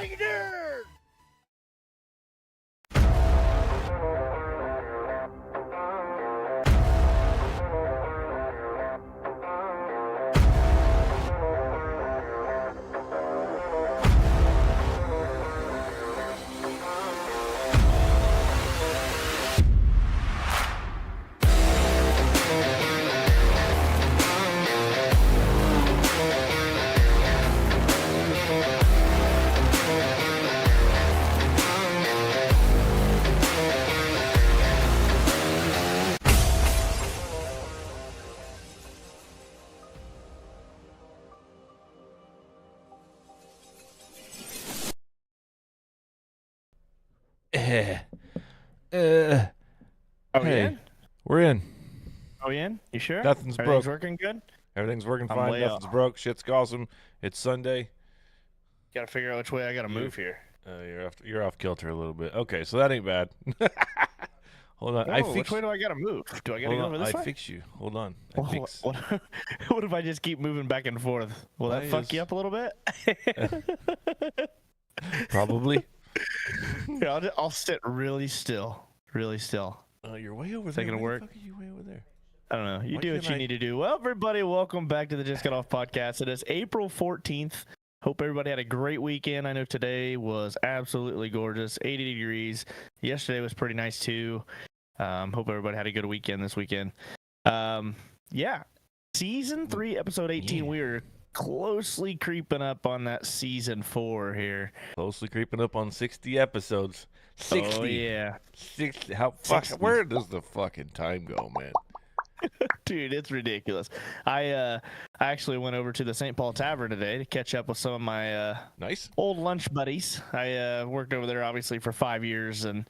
Shenanigans! Are we Hey, in? we're in. Are we in? You sure? Nothing's Everything's broke. working good? Everything's working I'm fine. way Nothing's off. broke. Shit's awesome. It's Sunday. Gotta figure out which way I gotta move here. You're off kilter a little bit. Okay, so that ain't bad. Hold on. Whoa, which way do I gotta move? Do I gotta go over this way? I fix you. Hold on. What if I just keep moving back and forth? Will that fuck you up a little bit? Probably. Yeah, I'll sit really still. Really still. You're way over Is there. that gonna work? Why the fuck are you way over there? I don't know. You Why do what can't you I- need to do. Well, everybody, welcome back to the Just Got Off podcast. It is April 14th. Hope everybody had a great weekend. I know today was absolutely gorgeous, 80 degrees. Yesterday was pretty nice too. Hope everybody had a good weekend this weekend. Yeah, season 3, episode 18. Yeah. We are closely creeping up on that season 4 here. Closely creeping up on 60 episodes. 60. Oh yeah, 60. How 60. Where does the fucking time go, man? dude, it's ridiculous. I actually went over to the St. Paul Tavern today to catch up with some of my Nice. old lunch buddies. I worked over there obviously for 5 years and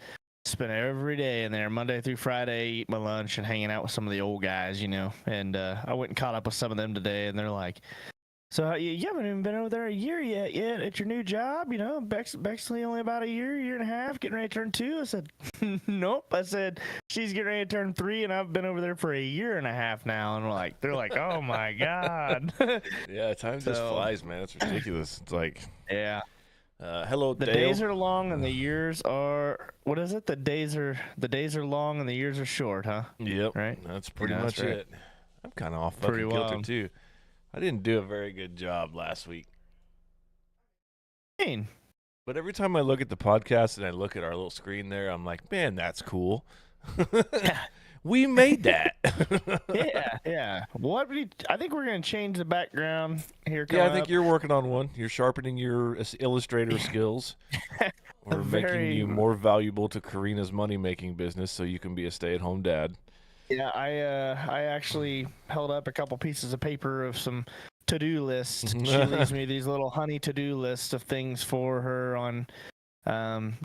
spent every day in there, Monday through Friday, eating my lunch and hanging out with some of the old guys, you know. And I went and caught up with some of them today, and they're like, "So you haven't even been over there a year yet at your new job, you know? Bexley only about a year and a half, getting ready to turn 2." I said, "Nope." I said, "She's getting ready to turn 3, and I've been over there for a year and a half now." And they're like, "Oh my god." Yeah, time just flies, man. It's ridiculous. It's like, Yeah. hello, The Dale. days are long and the years are, what is it? The days are long and the years are short, huh? Yep. Right? That's pretty Yeah, much that's right. it. I'm kind of off Pretty fucking kilter wild. too. I didn't do a very good job last week. Mean. But every time I look at the podcast and I look at our little screen there, I'm like, man, that's cool. We made that. Yeah. I think we're gonna change the background here. Yeah, I think up. you're working on one. You're sharpening your Illustrator skills. We're making you more valuable to Karina's money-making business so you can be a stay-at-home dad. Yeah, I actually held up a couple pieces of paper of some to-do lists. She leaves me these little honey to-do lists of things for her on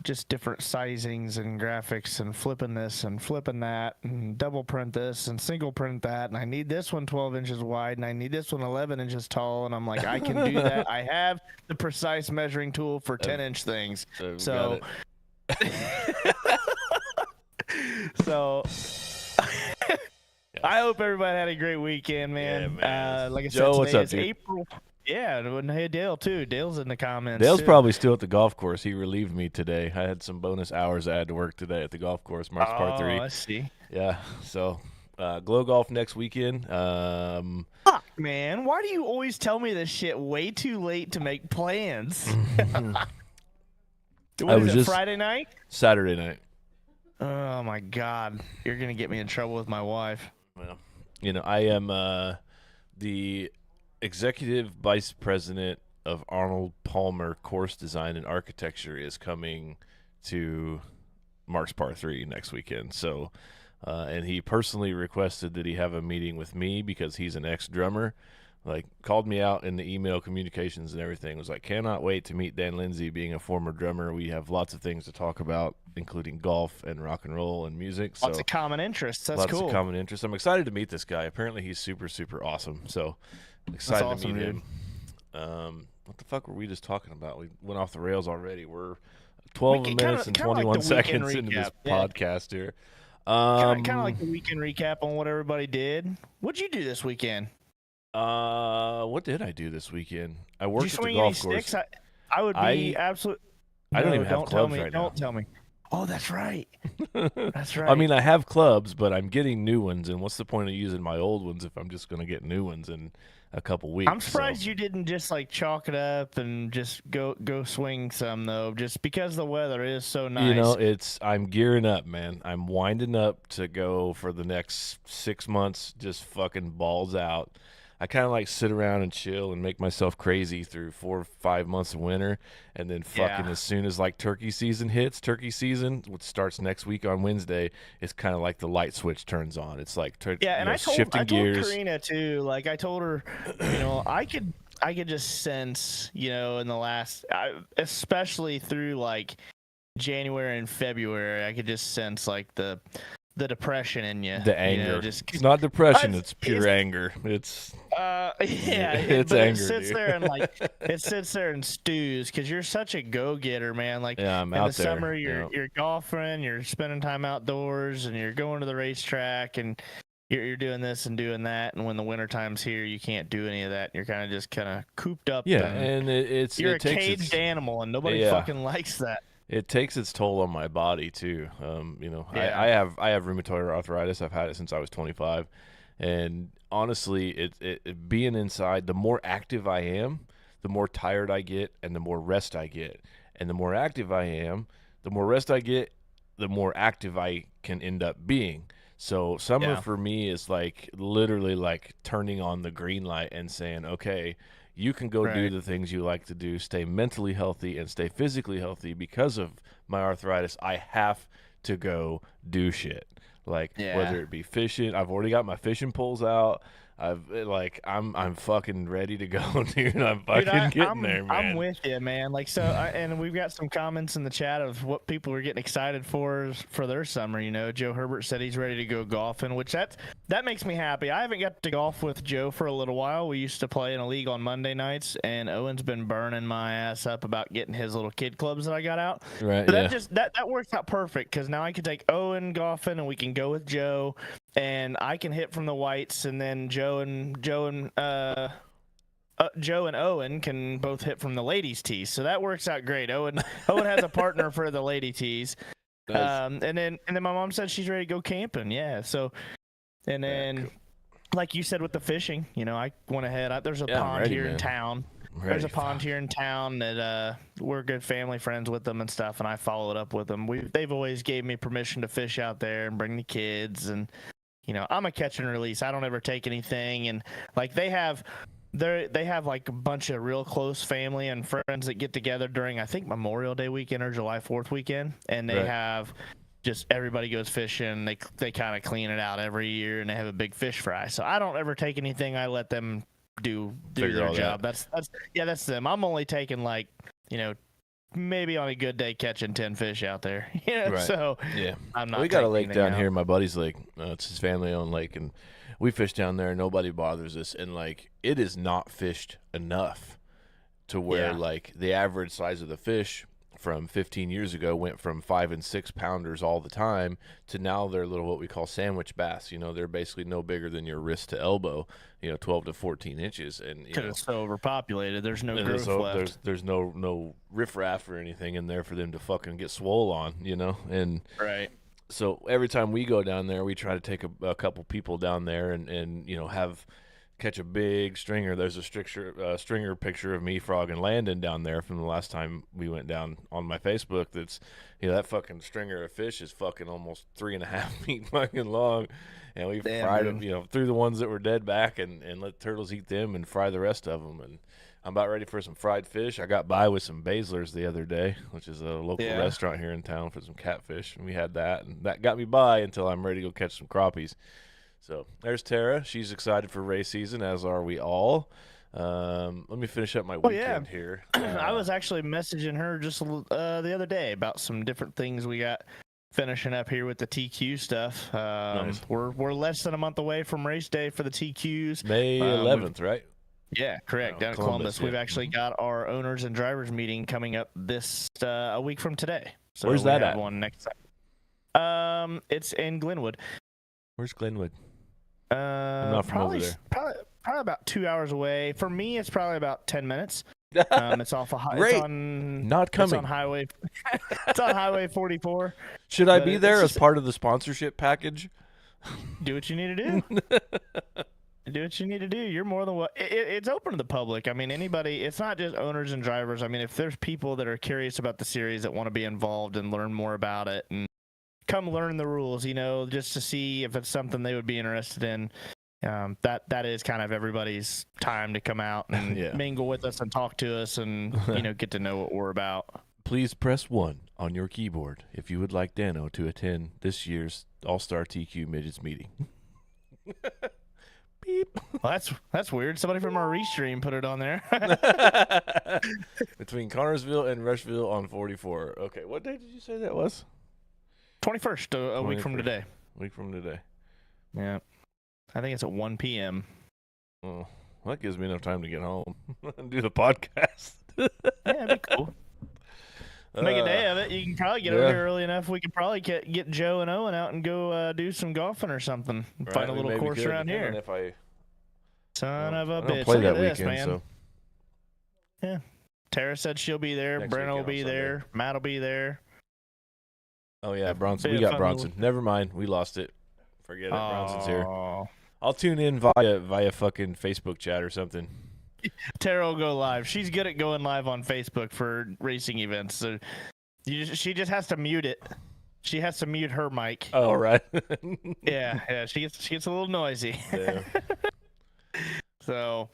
just different sizings and graphics and flipping this and flipping that and double print this and single print that, and I need this one 12 inches wide and I need this one 11 inches tall, and I'm like, I can do that. I have the precise measuring tool for 10-inch things. So so I hope everybody had a great weekend, man. Yeah, man. Like I Joe, said, what's today up, is dude? April. Yeah, and hey, Dale too. Dale's in the comments. Dale's too. probably still at the golf course. He relieved me today. I had some bonus hours I had to work today at the golf course, Marks Par 3. Oh, I see. Yeah, so Glow Golf next weekend. Fuck, man. Why do you always tell me this shit way too late to make plans? What is it, Friday night? Saturday night. Oh, my God. You're going to get me in trouble with my wife. Well, you know, I am the executive vice president of Arnold Palmer Course Design and Architecture is coming to Marks Par 3 next weekend. So, and he personally requested that he have a meeting with me because he's an ex-drummer. Like, called me out in the email communications and everything. Was like, cannot wait to meet Dan Lindsay, being a former drummer. We have lots of things to talk about, including golf and rock and roll and music. So Lots of common interests. That's lots cool. of common interests. I'm excited to meet this guy. Apparently, he's super, super awesome. So, I'm excited awesome, to meet dude. him. What the fuck were we just talking about? We went off the rails already. We're 12 Kinda- minutes and kinda like 21 the weekend seconds into this recap, yeah. podcast here. Kind of like the weekend recap on what everybody did. What'd you do this weekend? What did I do this weekend? I Did worked you at the swing any golf course. sticks? I would be I absolute. I don't No, even have don't tell clubs me. right now. Don't tell me. Oh, that's right. That's I right. mean, I have clubs, but I'm getting new ones, and what's the point of using my old ones if I'm just going to get new ones in a couple I'm weeks? So, surprised you didn't just like chalk it up and just go swing some though, just because the weather is so you know, nice. I'm gearing up, man. I'm winding up to go for the next 6 months, just fucking balls out. I kind of like sit around and chill and make myself crazy through 4 or 5 months of winter, and then fucking Yeah. as soon as like turkey season hits, turkey season, which starts next week on Wednesday, it's kind of like the light switch turns on. It's like Yeah, and shifting I told gears. Karina too. Like I told her, I could just sense, in the last, especially through like January and February, I could just sense like the depression in you. The anger. Just It's not depression, it's pure it's anger. It's yeah, it's but it anger, sits dude. there and like it sits there and stews because you're such a go getter, man. Like Yeah, I'm in the out there. summer, you're golfing, you're spending time outdoors, and you're going to the racetrack, and you're doing this and doing that. And when the winter time's here, you can't do any of that. You're kind of cooped up, Yeah, and and you're it a takes caged its animal, and nobody yeah, fucking likes that. it takes its toll on my body too. Yeah, I have rheumatoid arthritis. I've had it since I was 25, and honestly, it being inside, the more active I am, the more tired I get, and the more rest I get. And the more active I am, the more rest I get, the more active I can end up being. So summer yeah, for me is like literally like turning on the green light and saying, okay, you can go do right, the things you like to do, stay mentally healthy and stay physically healthy because of my arthritis. I have to go do shit. Like yeah. whether it be fishing, I've already got my fishing poles out. I'm fucking ready to go, dude. I'm Dude, fucking getting there, I'm man. with you, man. Like and we've got some comments in the chat of what people are getting excited for their summer. Joe Herbert said he's ready to go golfing, which that makes me happy. I haven't got to golf with Joe for a little while. We used to play in a league on Monday nights, and Owen's been burning my ass up about getting his little kid clubs that I got out. Right, So yeah. that works out perfect because now I can take Owen golfing, and we can go with Joe, and I can hit from the whites, and then Joe and Owen can both hit from the ladies' tees, so that works out great. Owen has a partner for the lady tees, Nice. and then my mom said she's ready to go camping. Yeah, so and Yeah, then cool. like you said with the fishing, I went ahead. There's a Yeah, I'm pond ready, here in man. town. I'm There's ready. a pond here in town that we're good family friends with them and stuff, and I followed up with them. They've always gave me permission to fish out there and bring the kids, and I'm a catch and release. I don't ever take anything, and like they have like a bunch of real close family and friends that get together during I think Memorial Day weekend or July 4th weekend, and they Right. have just everybody goes fishing. They kind of clean it out every year, and they have a big fish fry. So I don't ever take anything. I let them do Figure their all that. job. That's them. I'm only taking like maybe on a good day catching 10 fish out there. Right. So Yeah. I'm not. We got a taking lake anything down out. here, my buddy's lake. It's his family owned lake, and we fish down there. Nobody bothers us, and like it is not fished enough to where Yeah. like the average size of the fish from 15 years ago went from 5 and 6 pounders all the time to now they're little what we call sandwich bass. They're basically no bigger than your wrist to elbow. 12 to 14 inches, and Because it's so overpopulated. There's no and growth left. there's no riffraff or anything in there for them to fucking get swole on. And Right. so every time we go down there, we try to take a couple people down there and have catch a big stringer. There's a stringer picture of me, Frog, and Landon down there from the last time we went down on my Facebook. That's that fucking stringer of fish is fucking almost 3.5 feet fucking long, and we Damn, fried dude. them, threw the ones that were dead back and let turtles eat them and fry the rest of them. And I'm about ready for some fried fish. I got by with some Baszlers the other day, which is a local Yeah. restaurant here in town, for some catfish, and we had that, and that got me by until I'm ready to go catch some crappies. So there's Tara. She's excited for race season, as are we all. Let me finish up my Oh, yeah. weekend here. I was actually messaging her just the other day about some different things we got finishing up here with the TQ stuff. Nice. We're less than a month away from race day for the TQs. May 11th, right? Yeah, correct. Oh, Down in Columbus, Columbus, we've yeah. actually got our owners and drivers meeting coming up this a week from today. So Where's we that have at? one next. It's in Glenwood. Where's Glenwood? I'm not from over Probably, there. probably about 2 hours away. For me, it's probably about 10 minutes. It's off a Great. It's on Not It's on coming. highway. It's on Highway 44. Should I But be it's there as just part of the sponsorship package? do what you need to do. Do what you need to do. You're more than what. It's open to the public. I mean, anybody. It's not just owners and drivers. I mean, if there's people that are curious about the series that want to be involved and learn more about it and come learn the rules, just to see if it's something they would be interested in. That is kind of everybody's time to come out and Yeah. mingle with us and talk to us and get to know what we're about. Please press 1 on your keyboard if you would like Dano to attend this year's All-Star TQ Midgets meeting. Beep. Well, that's weird. Somebody from our restream put it on there. Between Connorsville and Rushville on 44. Okay, what day did you say that was? 21st, a week from 21st. today. Week from today. Yeah. I think it's at 1 p.m. Oh, well, that gives me enough time to get home and do the podcast. Yeah, that'd be cool. Make a day of it. You can probably get over here early enough. We could probably get Joe and Owen out and go do some golfing or something. Right, Find a we little maybe course could, around here. depending If I, Son of a I don't bitch. play Look that at this, weekend, man. so Yeah. Tara said she'll be there. Next Brenna will weekend on be Sunday. there. Matt will be there. oh yeah, Bronson. Be We a got fun Bronson. little- Never mind, we lost it. Forget it. Bronson's here. Aw. I'll tune in via fucking Facebook chat or something. Tara will go live. She's good at going live on Facebook for racing events. So she just has to mute it. She has to mute her mic. Oh right. Yeah. She gets a little noisy. Yeah. So,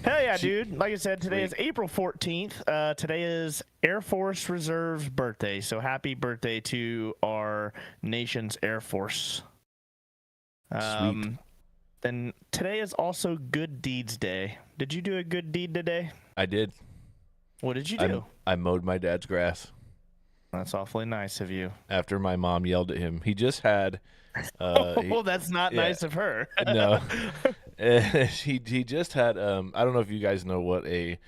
hell yeah, dude. Like I said, today is April 14th. Today is Air Force Reserve's birthday. So happy birthday to our nation's Air Force. Sweet. Then today is also Good Deeds Day. Did you do a good deed today? I did. What did you do? I mowed my dad's grass That's awfully nice of you. after my mom yelled at him. He just had. Well, that's not yeah. nice of her. No. He just had. I don't know if you guys know what a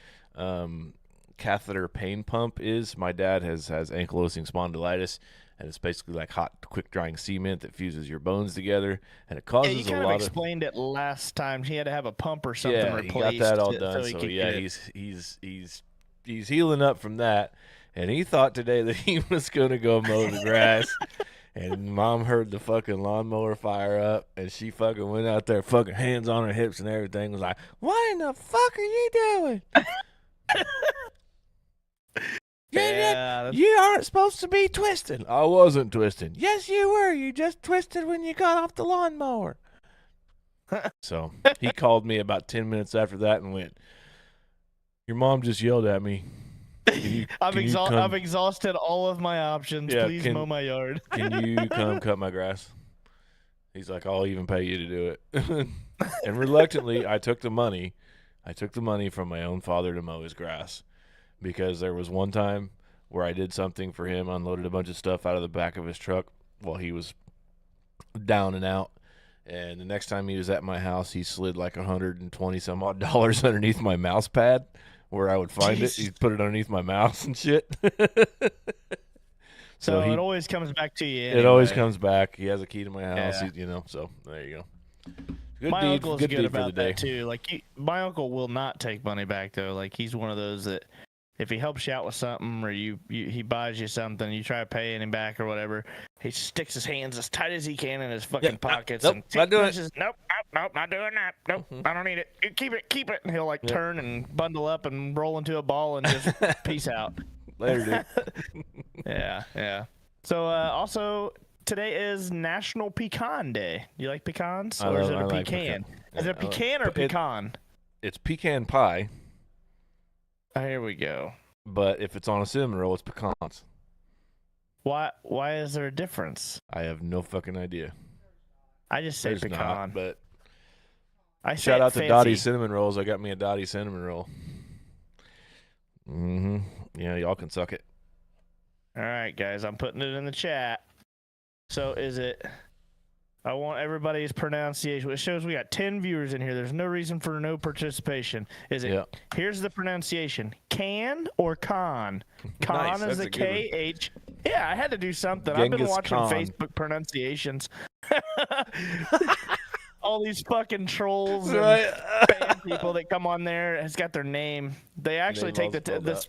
catheter pain pump is. My dad has ankylosing spondylitis, and it's basically like hot, quick drying cement that fuses your bones together, and it Yeah, causes you kind a of lot explained it last time. He had to have a pump or something yeah, replaced. he got that all so done. he So could yeah, get it. he's healing up from that, and he thought today that he was gonna go mow the grass. And Mom heard the fucking lawnmower fire up, and she fucking went out there, fucking hands on her hips and everything. Was like, "What in the fuck are you doing? Yeah, You aren't supposed to be twisting." I wasn't twisting. Yes, you were. You just twisted when you got off the lawnmower. So he called me about 10 minutes after that and went, "Your mom just yelled at me. I've can you come- I've exhausted all of my options. Yeah, Please mow my yard." Can you come cut my grass?" He's like, "I'll even pay you to do it." And reluctantly, I took the money. I took the money from my own father to mow his grass, because there was one time where I did something for him, unloaded a bunch of stuff out of the back of his truck while he was down and out. And the next time he was at my house, he slid like $120 some odd underneath my mouse pad where I would find it. He'd put it underneath my mouse and shit. So it always comes back to you. Anyway. It always comes back. He has a key to my house, Yeah. So there you go. Good My deed, uncle's good good deed about for the day. that too. Like my uncle will not take money back though. Like he's one of those that if he helps you out with something or he buys you something, you try paying him back or whatever, he sticks his hands as tight as he can in his fucking pockets nope, and not doing it. says, nope, not doing that. Nope, I don't need it. You keep it. And he'll like turn and bundle up and roll into a ball and just peace out. Later, dude. Yeah. So also today is National Pecan Day. You like pecans, or is it a like pecan? Is it a Yeah, I like- pecan or pecan? It's pecan pie, Oh, here we go. but if it's on a cinnamon roll, it's pecans. Why is there a difference? I have no fucking idea. I just say There's pecan. not, but I say shout it out to fancy. Dottie Cinnamon Rolls. I got me a Dottie Cinnamon Roll. Yeah, y'all can suck it. All right, guys, I'm putting it in the chat. So is it? I want everybody's pronunciation. It shows we got 10 viewers in here. There's no reason for no participation. Is it? Yeah. Here's the pronunciation: can or con? Con Nice, is that's a a good one. K-H. Yeah, I had to do something. I've been Genghis watching Khan. Facebook pronunciations. all these fucking trolls and Right. spam people that come on there has got their name. They actually Name all take spelled out.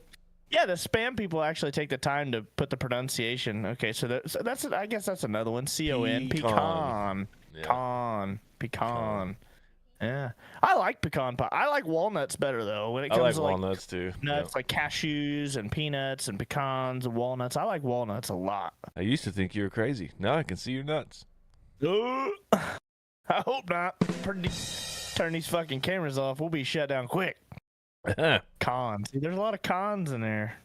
yeah, the spam people actually take the time to put the pronunciation. Okay, so that's I guess that's another one. C-O-N, pecan, Yeah. pecan. Yeah, I like pecan pie. I like walnuts better though. When it I comes like to walnuts too. nuts, like cashews and peanuts and pecans and walnuts, I like walnuts a lot. I used to think you were crazy. Now I can see your nuts. I hope not. Turn these fucking cameras off. We'll be shut down quick. Cons. See, there's a lot of cons in there.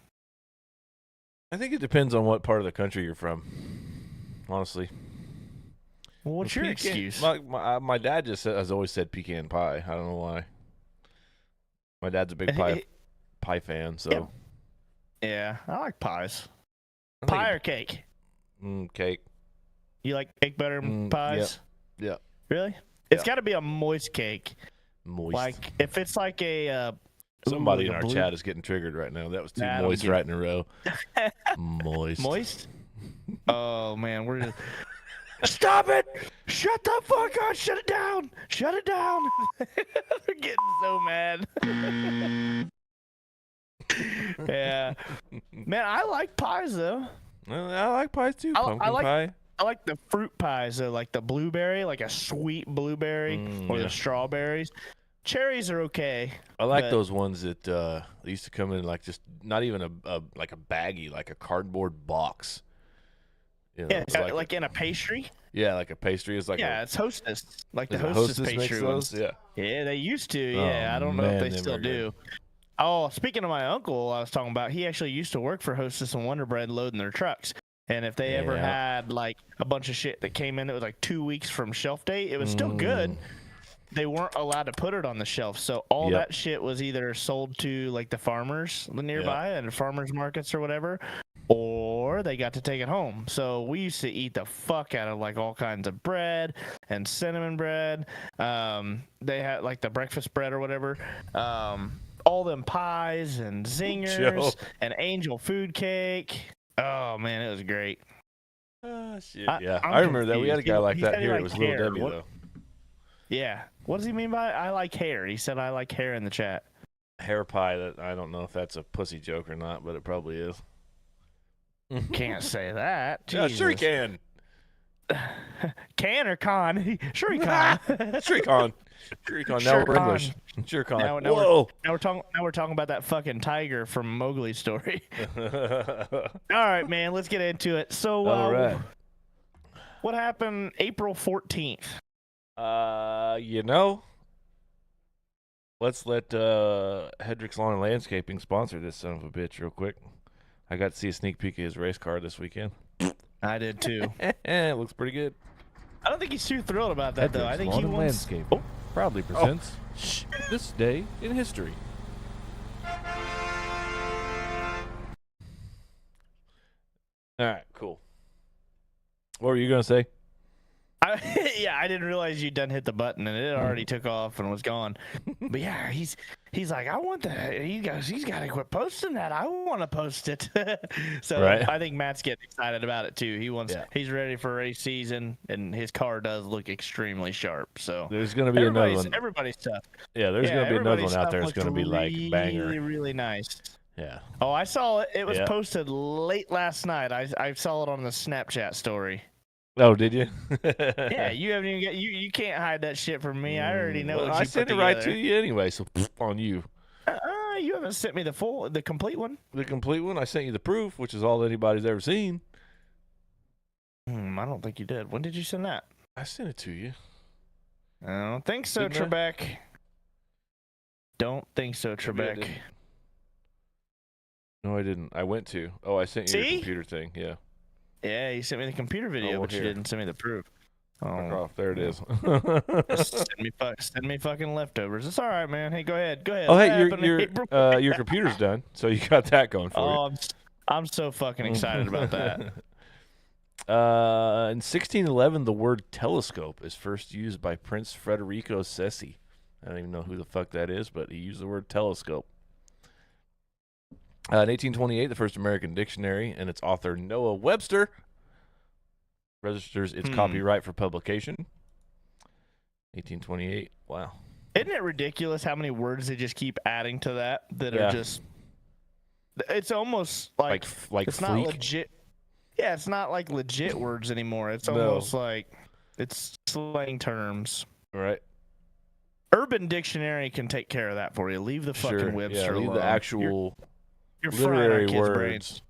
I think it depends on what part of the country you're from. Honestly. Well, what's your excuse? My dad just has always said pecan pie. I don't know why. My dad's a big pie fan, so. Yeah, I like pies. Pie or cake? Cake. You like cake better than pies? Yeah. Really? It's got to be a moist cake. Moist. Like if it's like a somebody in our chat is getting triggered right now. That was two moist right in a row. Moist. Moist? Oh man, we're just stop it! Shut the fuck up! Shut it down! Shut it down! They're getting so mad. Yeah, man, I like pies though. I like pies too. Pumpkin pie. I like the fruit pies though, like the blueberry, like a sweet blueberry, or the strawberries. Cherries are okay. I like those ones that they used to come in like just not even a like a baggie, like a cardboard box. You know, yeah, like in a pastry. Yeah, like a pastry is like it's Hostess, like the Hostess pastry ones. Yeah, they used to. Yeah, I don't know if they still do. Oh, speaking of my uncle, I was talking about, he actually used to work for Hostess and Wonder Bread loading their trucks. And if they ever had like a bunch of shit that came in that was like 2 weeks from shelf date, it was still good. They weren't allowed to put it on the shelf, so all that shit was either sold to like the farmers nearby and farmers markets or whatever, or they got to take it home. So we used to eat the fuck out of like all kinds of bread and cinnamon bread. They had like the breakfast bread or whatever. All them pies and zingers and angel food cake. Oh man, it was great. Oh shit! I remember that. We had a guy like that here. It was Little Debbie though. Yeah. What does he mean by I like hair? He said I like hair in the chat. Hair pie. That I don't know if that's a pussy joke or not, but it probably is. Can't say that. Yeah, sure he can. Can or con? Sure he can. Sure he can. Sure he can. Now we're English. Sure can. Now we're talking about that fucking tiger from Mowgli's story. All right, man. Let's get into it. So, all right. What happened April 14th? Let's let Hedrick's Lawn and Landscaping sponsor this son of a bitch real quick. I got to see a sneak peek of his race car this weekend. I did too. It looks pretty good. I don't think he's too thrilled about that though. I think Lawn he and wants. Landscaping proudly presents This Day in History. All right, cool. What were you gonna say? I didn't realize you'd done hit the button and it already took off and was gone. But yeah, he's like, I want that. He's got to quit posting that. I want to post it. So I think Matt's getting excited about it too. He's ready for race season, and his car does look extremely sharp. So there's gonna be another one. Everybody's stuff. Yeah, there's gonna be another one out there. It's gonna be like banger. Really, really nice. Yeah. Oh, I saw it. It was posted late last night. I saw it on the Snapchat story. Oh, did you? Yeah, you haven't even you can't hide that shit from me. I already know. Well, I sent it right to you anyway, so on you. You haven't sent me the complete one. The complete one. I sent you the proof, which is all anybody's ever seen. I don't think you did. When did you send that? I sent it to you. I don't think so, Trebek. Don't think so, Trebek. No, I didn't. I went to. Oh, I sent you the computer thing. Yeah. Yeah, you sent me the computer video, but you didn't send me the proof. Oh, there it is. Send me fucking leftovers. It's all right, man. Hey, go ahead. Oh, hey, your computer's done, so you got that going for you. I'm so fucking excited about that. In 1611, the word telescope is first used by Prince Federico Sessi. I don't even know who the fuck that is, but he used the word telescope. In 1828, the first American dictionary and its author, Noah Webster, registers its copyright for publication. 1828. Wow. Isn't it ridiculous how many words they just keep adding to that Yeah. are just? It's almost like it's not fleek? legit. Yeah, it's not like legit words anymore. It's No. almost like it's slang terms. Right. Urban Dictionary can take care of that for you. Leave the fucking Webster leave alone. the actual You're frying our literary kids' words brains.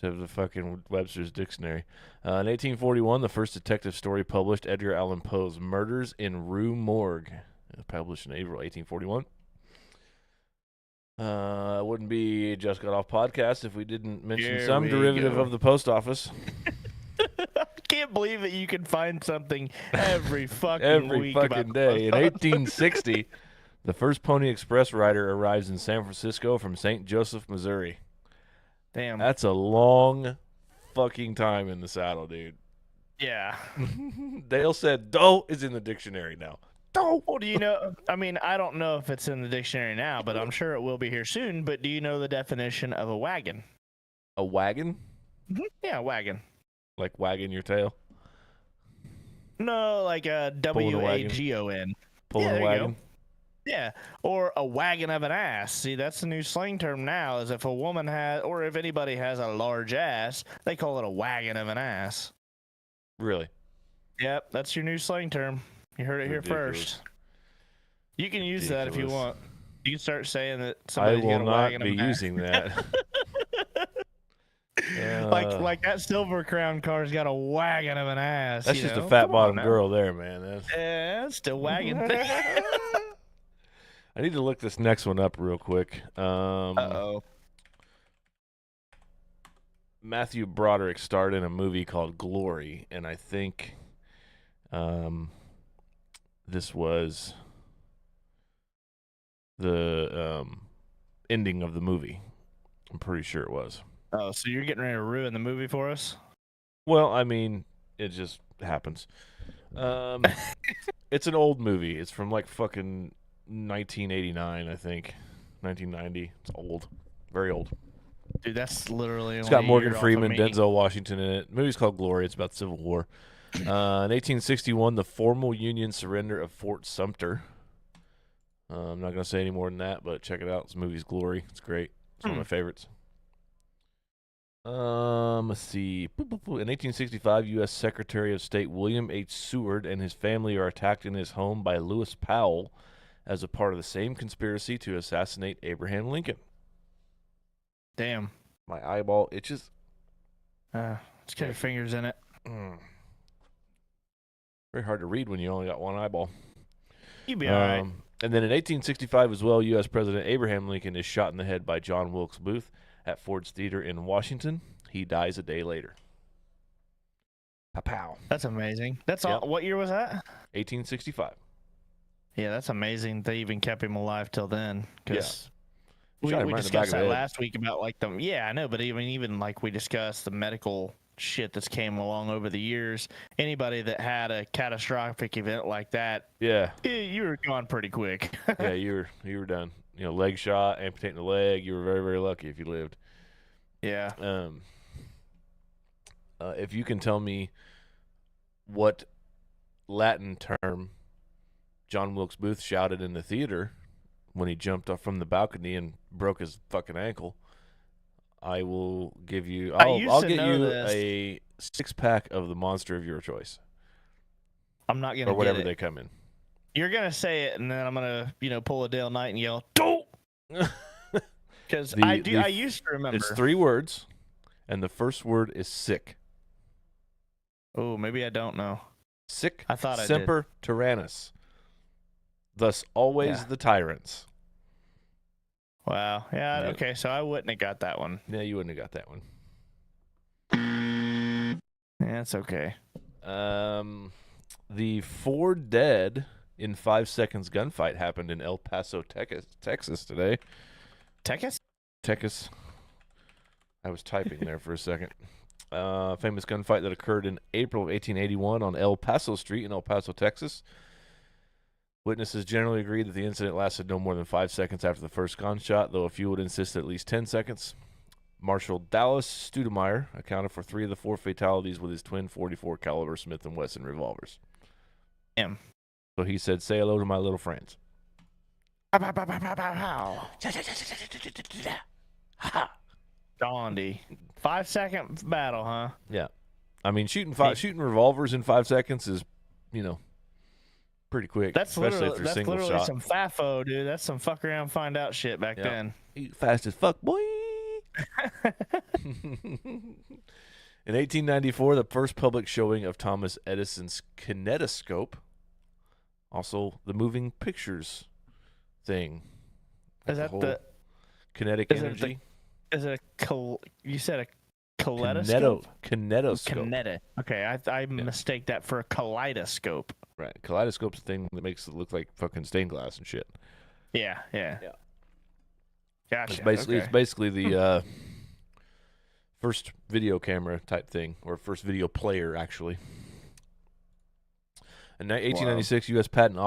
to the fucking Webster's Dictionary. In 1841, the first detective story published, Edgar Allan Poe's Murders in Rue Morgue. It was published in April 1841. It wouldn't be Just Got Off podcast if we didn't mention Here some we derivative go. of the post office. I can't believe that you can find something every fucking Every week fucking about the day. In post office. 1860, the first Pony Express rider arrives in San Francisco from St. Joseph, Missouri. Damn. That's a long fucking time in the saddle, dude. Yeah. Dale said doe is in the dictionary now. Doe. Well, do you know? I mean, I don't know if it's in the dictionary now, but I'm sure it will be here soon. But do you know the definition of a wagon? A wagon? Yeah, wagon. Like wagging your tail? No, like a Pulling a wagon. W-A-G-O-N. Pulling Yeah, a there you wagon? go. Yeah, or a wagon of an ass. See, that's the new slang term now. Is if a woman has, or if anybody has a large ass, they call it a wagon of an ass. Really? Yep, that's your new slang term. You heard it here Ridiculous. first. You can use that if you Ridiculous. want. You can start saying that I somebody's will got a not wagon be of an ass. using that. Like that silver crown car's got a wagon of an ass. That's you just know? a fat Come on bottom now. girl there, man. That's... Yeah, it's still wagging. I need to look this next one up real quick. Uh-oh. Matthew Broderick starred in a movie called Glory, and I think this was the ending of the movie. I'm pretty sure it was. Oh, so you're getting ready to ruin the movie for us? Well, I mean, it just happens. It's an old movie. It's from like fucking 1989, I think. 1990. It's old. Very old. Dude, that's literally It's only got a Morgan year off of Freeman, me. Denzel Washington in it. The movie's called Glory. It's about the Civil War. In 1861, the formal Union surrender of Fort Sumter. I'm not going to say any more than that, but check it out. This movie's Glory. It's great. It's one of my favorites. Let's see. In 1865, U.S. Secretary of State William H. Seward and his family are attacked in his home by Lewis Powell as a part of the same conspiracy to assassinate Abraham Lincoln. Damn. My eyeball itches. Let's get your fingers in it. Very hard to read when you only got one eyeball. You be all right. And then in 1865 as well, U.S. President Abraham Lincoln is shot in the head by John Wilkes Booth at Ford's Theater in Washington. He dies a day later. Pow. That's amazing. That's Yep. all. What year was that? 1865. Yeah, that's amazing. They even kept him alive till then. Cause Shot him we right in the back discussed of the that head. last week about like the. Yeah, I know, but even like we discussed the medical shit that's came along over the years. Anybody that had a catastrophic event like that, Yeah. you were gone pretty quick. Yeah, you were done. You know, leg shot, amputating the leg. You were very, very lucky if you lived. Yeah. If you can tell me what Latin term John Wilkes Booth shouted in the theater when he jumped off from the balcony and broke his fucking ankle, I will give you. I'll get you a 6-pack of the monster of your choice, I'm not gonna or whatever get it. they come in. You're gonna say it, and then I'm gonna, pull a Dale Knight and yell, "Don't!" Because I used to remember. It's 3 words, and the first word is sick. Oh, maybe I don't know. Sic I thought I did. semper tyrannis. Thus always Yeah. the tyrants. Wow. Yeah. Yep. Okay. So I wouldn't have got that one. Yeah, you wouldn't have got that one. Yeah, it's okay. The 4 dead in 5 seconds gunfight happened in El Paso, Texas today. Texas? Texas. I was typing there for a second. Famous gunfight that occurred in April of 1881 on El Paso Street in El Paso, Texas. Witnesses generally agreed that the incident lasted no more than 5 seconds after the first gunshot, though a few would insist at least 10 seconds. Marshal Dallas Studemeyer accounted for 3 of the 4 fatalities with his twin .44 caliber Smith & Wesson revolvers. Damn. So he said, "Say hello to my little friends." Gandhi. 5-second battle, huh? Yeah, I mean shooting revolvers in 5 seconds is, pretty quick. That's especially literally if they're single shot. some FAFO, dude. That's some fuck around, find out shit back then. You fast as fuck, boy. In 1894, the first public showing of Thomas Edison's kinetoscope, also the moving pictures thing. Is that the kinetic energy? Is it you said a kaleidoscope? Kinetoscope. Okay, I mistake that for a kaleidoscope. Right. Kaleidoscope's the thing that makes it look like fucking stained glass and shit. Yeah. Gotcha. It's basically the first video camera type thing, or first video player, actually. In 1896, U.S. Patent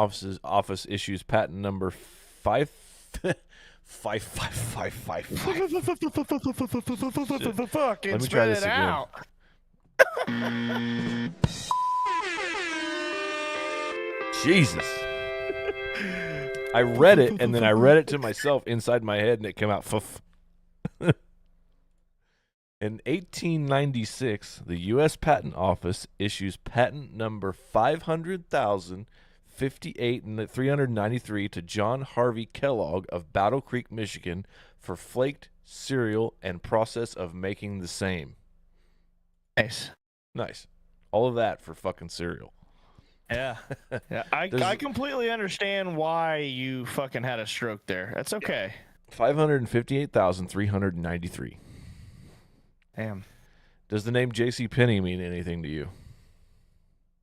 Office issues patent number 55555. Fucking Let me try this spit it again. out. Jesus. I read it, and then I read it to myself inside my head, and it came out fuff. In 1896, the U.S. Patent Office issues patent number 500,058 and 393 to John Harvey Kellogg of Battle Creek, Michigan, for flaked cereal and process of making the same. Nice. All of that for fucking cereal. Yeah. I completely understand why you fucking had a stroke there. That's okay. 558,393. Damn. Does the name J.C. Penney mean anything to you?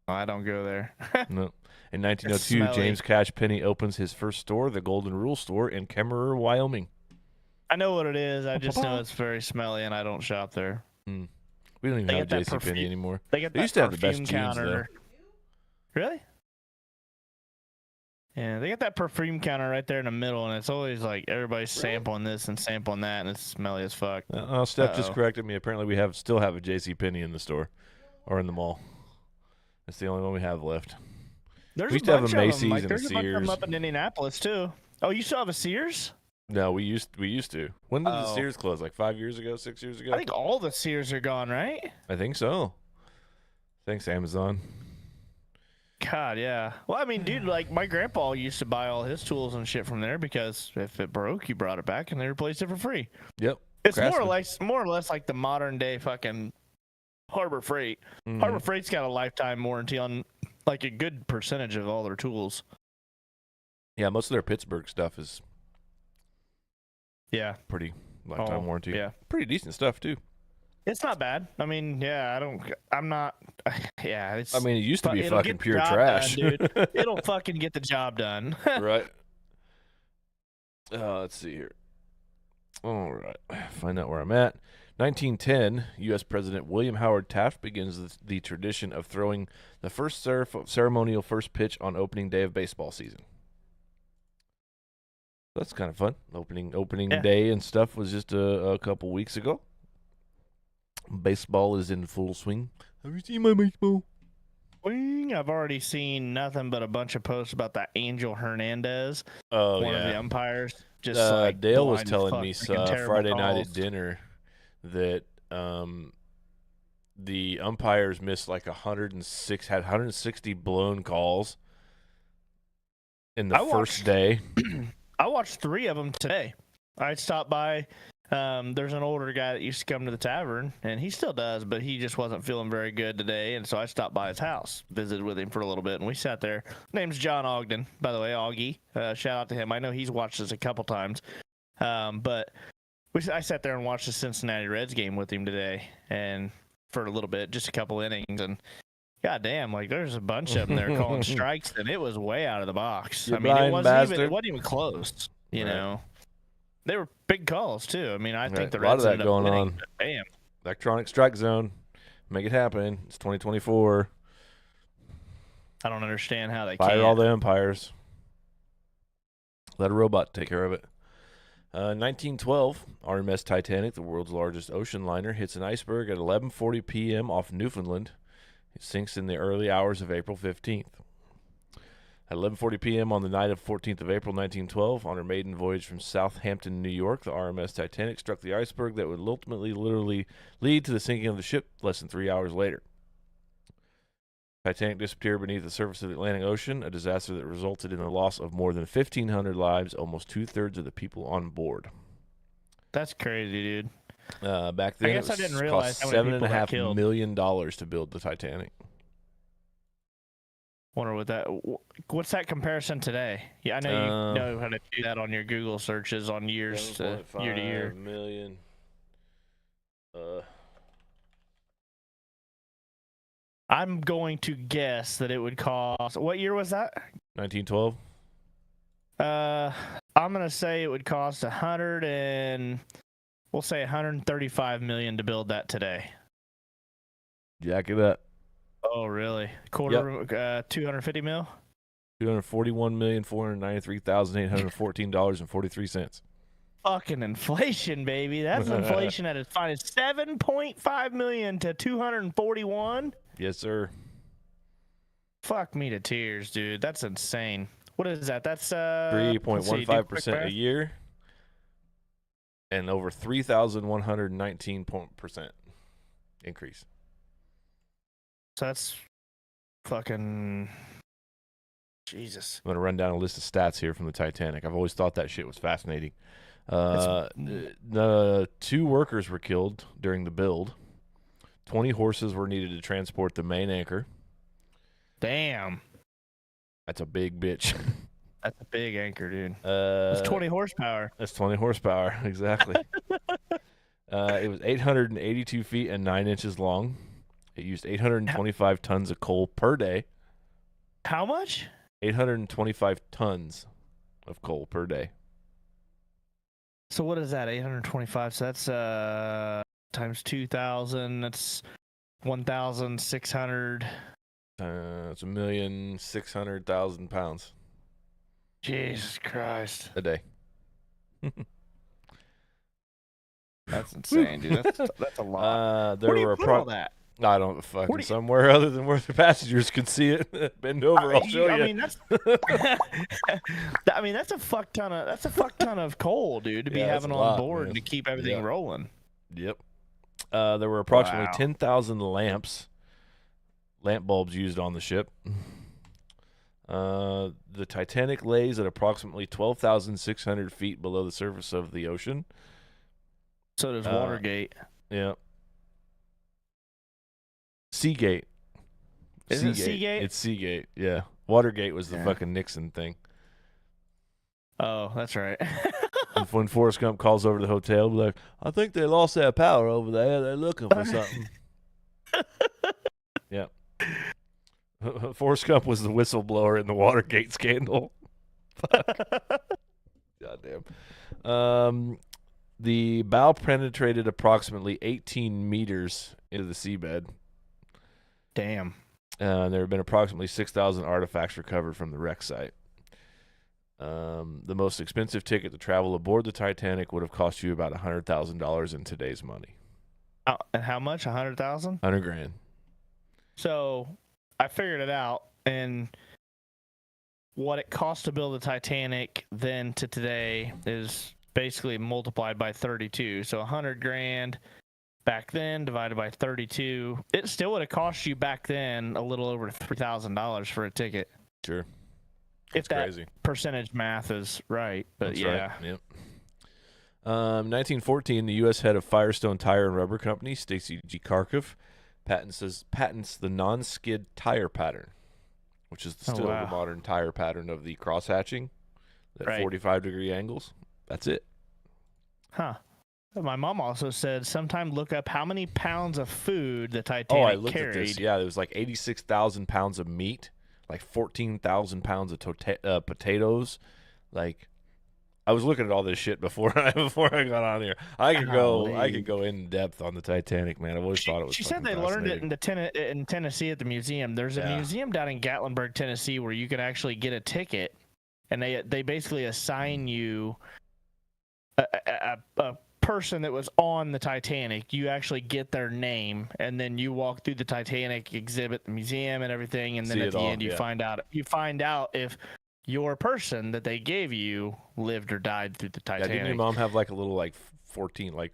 I don't go there. No. In 1902, James Cash Penney opens his first store, the Golden Rule Store, in Kemmerer, Wyoming. I know what it is. I just know it's very smelly, and I don't shop there. We don't even have J.C. Penney anymore. They used to have the best jeans, counter. Really? Yeah, they got that perfume counter right there in the middle, and it's always like everybody's sampling this and sampling that, and it's smelly as fuck. Steph just corrected me. Apparently, we still have a J.C. Penney in the store or in the mall. That's the only one we have left. We used to have a Macy's and a there's Sears. a bunch of them up in Indianapolis too. Oh, you still have a Sears? No, we used to. When did the Sears close? Like 5 years ago, 6 years ago? I think all the Sears are gone, right? I think so. Thanks, Amazon. God, yeah. Well, I mean, dude, like my grandpa used to buy all his tools and shit from there because if it broke, you brought it back and they replaced it for free. Yep. It's more or less like the modern day fucking Harbor Freight. Mm-hmm. Harbor Freight's got a lifetime warranty on like a good percentage of all their tools. Yeah, most of their Pittsburgh stuff is pretty lifetime warranty. Yeah. Pretty decent stuff too. It's not bad. I mean, it used to be fucking pure trash. Done, dude. It'll fucking get the job done. Right. Let's see here. All right. Find out where I'm at. 1910, U.S. President William Howard Taft begins the tradition of throwing the first ceremonial first pitch on opening day of baseball season. That's kind of fun. Opening day and stuff was just a couple weeks ago. Baseball is in full swing. Have you seen my baseball? I've already seen nothing but a bunch of posts about that Angel Hernandez. Oh, one of the umpires. Just like Dale was telling me Friday night at dinner that the umpires missed like 160 blown calls in the first day. I watched 3 of them today. I stopped by. There's an older guy that used to come to the tavern, and he still does, but he just wasn't feeling very good today, and so I stopped by his house, visited with him for a little bit, and we sat there. Name's John Ogden, by the way, Augie. Shout out to him. I know he's watched this a couple times, but I sat there and watched the Cincinnati Reds game with him today, and for a little bit, just a couple innings, and goddamn, like there's a bunch of them there calling strikes, and it was way out of the box. I mean, it wasn't even close, you know. They were big calls too. I mean, I think the Reds. A lot of that going winning, on. Damn. Electronic strike zone, make it happen. It's 2024. I don't understand how they fire all the umpires. Let a robot take care of it. 1912, RMS Titanic, the world's largest ocean liner, hits an iceberg at 11:40 p.m. off Newfoundland. It sinks in the early hours of April 15th. At 11:40 p.m. on the night of 14th of April 1912, on her maiden voyage from Southampton, New York, the RMS Titanic struck the iceberg that would ultimately literally lead to the sinking of the ship less than 3 hours later. Titanic disappeared beneath the surface of the Atlantic Ocean, a disaster that resulted in the loss of more than 1,500 lives, almost 2/3 of the people on board. That's crazy, dude. Back then, I guess I didn't realize cost how many people got $7.5 killed. million to build the Titanic. Wonder what that. What's that comparison today? Yeah, I know you know how to do that on your Google searches on years to year to year. Million. I'm going to guess that it would cost. What year was that? 1912. I'm gonna say it would cost we'll say 135 million to build that today. Jack it up. Oh, really? 250 mil? $241,493,814.43. Fucking inflation, baby. That's inflation at its finest. 7.5 million to 241. Yes, sir. Fuck me to tears, dude. That's insane. What is that? That's 3.15% a year, and over 3,119% increase. So that's fucking Jesus. I'm gonna run down a list of stats here from the Titanic. I've always thought that shit was fascinating. 2 workers were killed during the build. 20 horses were needed to transport the main anchor. Damn. That's a big bitch. That's a big anchor, dude. That's 20 horsepower. That's 20 horsepower, exactly. It was 882 feet and 9 inches long. It used 825 tons of coal per day. How much? 825 tons of coal per day. So what is that? 825. So that's times 2,000. That's 1,600. It's 1,600,000 pounds. Jesus Christ. A day. That's insane, dude. That's a lot. There Where do you were put all that? I don't fucking somewhere other than where the passengers could see it. Bend over, I'll show you. I mean, that's that's a fuck ton of coal, dude, to be having on board, man, to keep everything rolling. Yep. There were approximately 10,000 lamp bulbs used on the ship. The Titanic lays at approximately 12,600 feet below the surface of the ocean. So does Watergate. Yeah. Seagate. Is it Seagate? It's Seagate, yeah. Watergate was the fucking Nixon thing. Oh, that's right. When Forrest Gump calls over to the hotel, be like, I think they lost their power over there. They're looking for something. Yeah. Forrest Gump was the whistleblower in the Watergate scandal. Goddamn. The bow penetrated approximately 18 meters into the seabed. Damn. There have been approximately 6,000 artifacts recovered from the wreck site. The most expensive ticket to travel aboard the Titanic would have cost you about $100,000 in today's money. And how much? 100,000? $100,000. So I figured it out, and what it cost to build the Titanic then to today is basically multiplied by 32. So $100,000 back then divided by 32. It still would have cost you back then a little over $3,000 for a ticket. Sure. If that crazy percentage math is right, but that's yeah. Right. Yep. 1914, the U.S. head of Firestone Tire and Rubber Company, Stacy G. Kharkov, patents the non-skid tire pattern, which is still the modern tire pattern of the cross-hatching, at 45-degree angles. That's it. Huh. My mom also said sometime look up how many pounds of food the Titanic carried. Oh, I looked carried. at this. Yeah, there was like 86,000 pounds of meat, like 14,000 pounds of potatoes. Like, I was looking at all this shit before I got on here. I could go in depth on the Titanic, man. I've always thought it was. She said they learned it in Tennessee at the museum. There's a museum down in Gatlinburg, Tennessee, where you can actually get a ticket, and they basically assign you a person that was on the Titanic, you actually get their name, and then you walk through the Titanic exhibit, the museum, and everything, and then at the end you find out if your person that they gave you lived or died through the Titanic. Yeah, didn't your mom have like a little like 14 like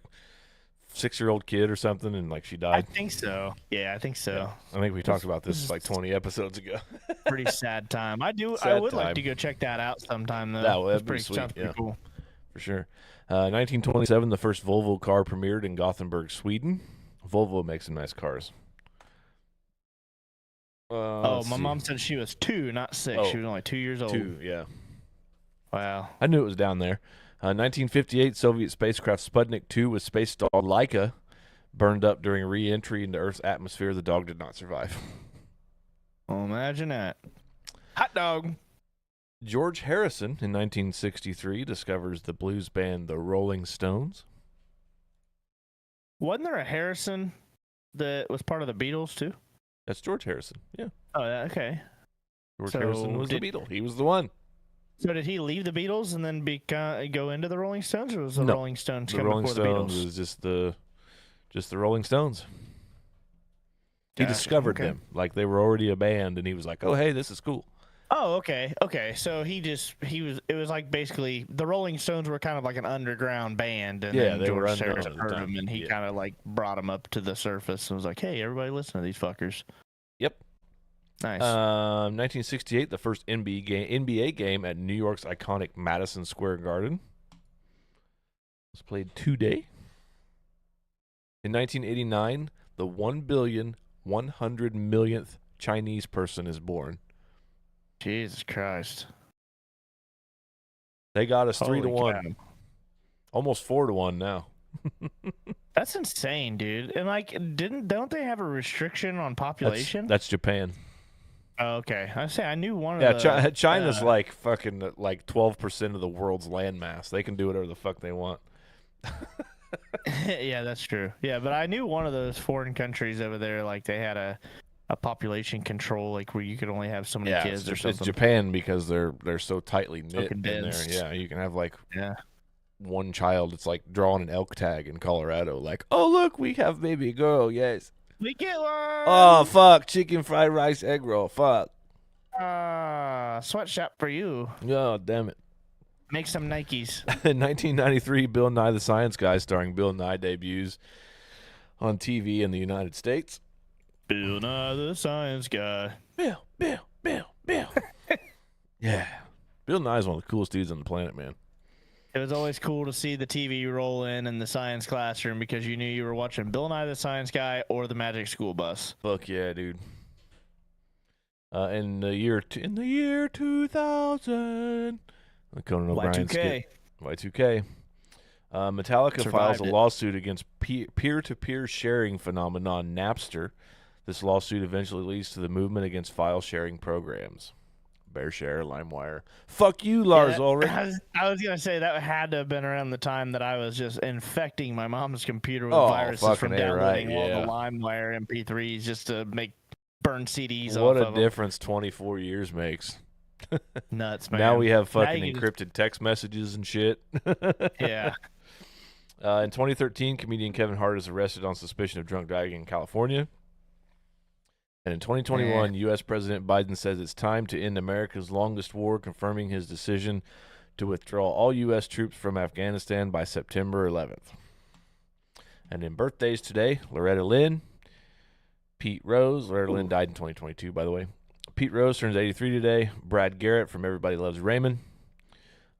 6-year-old kid or something, and like she died? I think so. Yeah, I think so. Yeah. I think we talked about this like 20 episodes ago. Pretty sad time. I would like to go check that out sometime though. That'd be sweet. Sounds pretty cool. For sure. 1927, the first Volvo car premiered in Gothenburg, Sweden. Volvo makes some nice cars. My mom said she was 2, not 6. Oh, she was only 2 years old. 2, yeah. Wow. I knew it was down there. 1958, Soviet spacecraft Sputnik 2 with space dog Laika burned up during re-entry into Earth's atmosphere. The dog did not survive. Well, imagine that. Hot dog. George Harrison in 1963 discovers the blues band The Rolling Stones. Wasn't there a Harrison that was part of the Beatles too? That's George Harrison. Yeah. Oh, okay. George Harrison was the Beatle. He was the one. So did he leave the Beatles and then go into the Rolling Stones, or was the Rolling Stones the come Rolling before Stones the Beatles? was just the Rolling Stones. He discovered them. Like they were already a band, and he was like, "Oh, hey, this is cool." Oh, okay. So it was like basically the Rolling Stones were kind of like an underground band, and then they were George unknown Harrison at the heard time. them, and he kind of like brought them up to the surface and was like, "Hey, everybody, listen to these fuckers." Yep. Nice. 1968, the first NBA game at New York's iconic Madison Square Garden was played today. In 1989, the 1,100,000,000th Chinese person is born. Jesus Christ. They got us 3-1. Cow. Almost 4-1 now. That's insane, dude. And like, don't they have a restriction on population? That's Japan. Oh, okay. I knew one Yeah, of the... China's like fucking like 12% of the world's landmass. They can do whatever the fuck they want. Yeah, that's true. Yeah, but I knew one of those foreign countries over there, like they had a population control, like where you could only have so many kids or something. It's Japan because they're so tightly knit in there. condensed. Yeah, you can have like one child. It's like drawing an elk tag in Colorado. Like, oh look, we have baby girl. Yes. We get one. Oh fuck, chicken fried rice egg roll. Fuck. Sweatshop for you. Oh damn it. Make some Nikes. In 1993, Bill Nye the Science Guy, starring Bill Nye, debuts on TV in the United States. Bill Nye the Science Guy. Bill. Yeah. Bill Nye's one of the coolest dudes on the planet, man. It was always cool to see the TV roll in the science classroom because you knew you were watching Bill Nye the Science Guy or the Magic School Bus. Fuck yeah, dude. In the year 2000, the Conan O'Brien skit. Y2K. Metallica files a lawsuit against peer-to-peer sharing phenomenon Napster. This lawsuit eventually leads to the movement against file sharing programs. BearShare, LimeWire. Fuck you, Lars Ulrich. I was going to say that had to have been around the time that I was just infecting my mom's computer with viruses from downloading all the LimeWire MP3s just to burn CDs what off a of difference 24 years makes. Nuts, man. Now we have fucking encrypted text messages and shit. Yeah. In 2013, comedian Kevin Hart is arrested on suspicion of drunk driving in California. And in 2021, U.S. President Biden says it's time to end America's longest war, confirming his decision to withdraw all U.S. troops from Afghanistan by September 11th. And in birthdays today, Loretta Lynn, Pete Rose. Loretta Lynn died in 2022, by the way. Pete Rose turns 83 today. Brad Garrett from Everybody Loves Raymond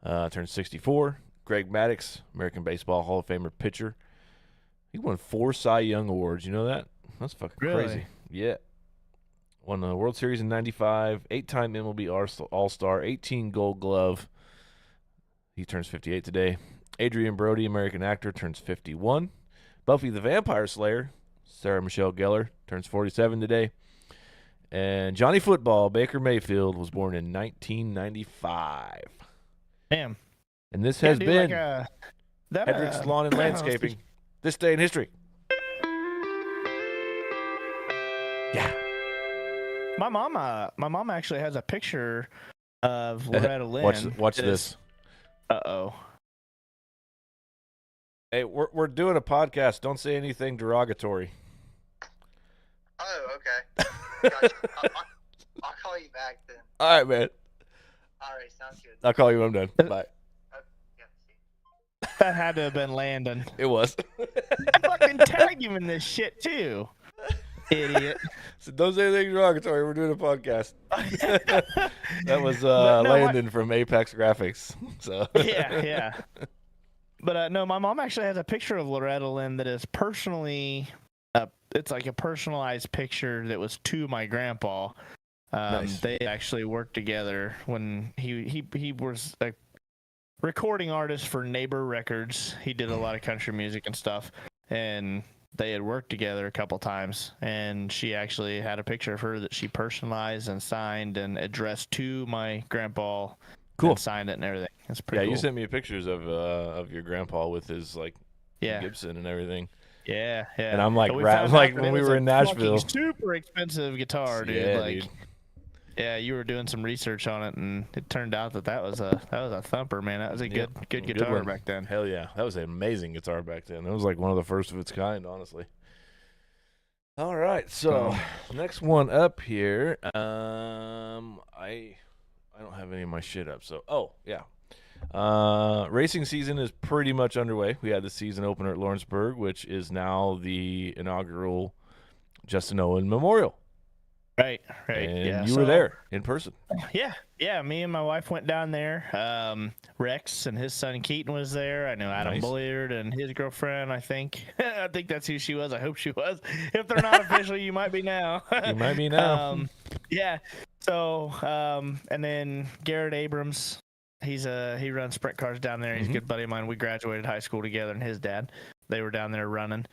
turns 64. Greg Maddux, American Baseball Hall of Famer pitcher. He won 4 Cy Young Awards. You know that? That's fucking crazy. Yeah. Won the World Series in 95. 8-time MLB All-Star. 18 Gold Glove. He turns 58 today. Adrian Brody, American actor, turns 51. Buffy the Vampire Slayer, Sarah Michelle Gellar, turns 47 today. And Johnny Football, Baker Mayfield, was born in 1995. Damn. And this has been Hedrick's Lawn and Landscaping. This day in history. Yeah. My mom actually has a picture of Loretta Lynn. Watch this. Uh-oh. Hey, we're doing a podcast. Don't say anything derogatory. Oh, okay. Gotcha. I'll call you back then. All right, man. All right, sounds good. I'll call you when I'm done. Bye. Yeah, see. That had to have been Landon. It was. I fucking tagged him in this shit too. Idiot. So don't say anything derogatory. We're doing a podcast. That was no, Landon from Apex Graphics. So yeah. But no, my mom actually has a picture of Loretta Lynn that is personally, it's like a personalized picture that was to my grandpa. Nice. They actually worked together when he was a recording artist for Neighbor Records. He did a lot of country music and stuff, and they had worked together a couple times. And she actually had a picture of her that she personalized and signed and addressed to my grandpa. Cool. And signed it and everything. It's pretty cool. you sent me pictures of your grandpa with his Yeah. Gibson and everything. Yeah. And I'm like, But we found out like that when it we was were a in Nashville. fucking super expensive guitar, dude. Yeah, like, dude. yeah, you were doing some research on it, and it turned out that was a thumper, man. That was a good guitar one. back then. Hell yeah, that was an amazing guitar back then. That was like one of the first of its kind, honestly. All right, so next one up here. I don't have any of my shit up. So, racing season is pretty much underway. We had the season opener at Lawrenceburg, which is now the inaugural Justin Owen Memorial. Right. And yeah, you were there in person. Yeah. Me and my wife went down there. Rex and his son Keaton was there. I know Adam Nice. Bulliard and his girlfriend. I think that's who she was. I hope she was. If they're not official, you might be now. You might be now. Yeah. So, and then Garrett Abrams, he runs sprint cars down there. He's a good buddy of mine. We graduated high school together, and his dad, they were down there running.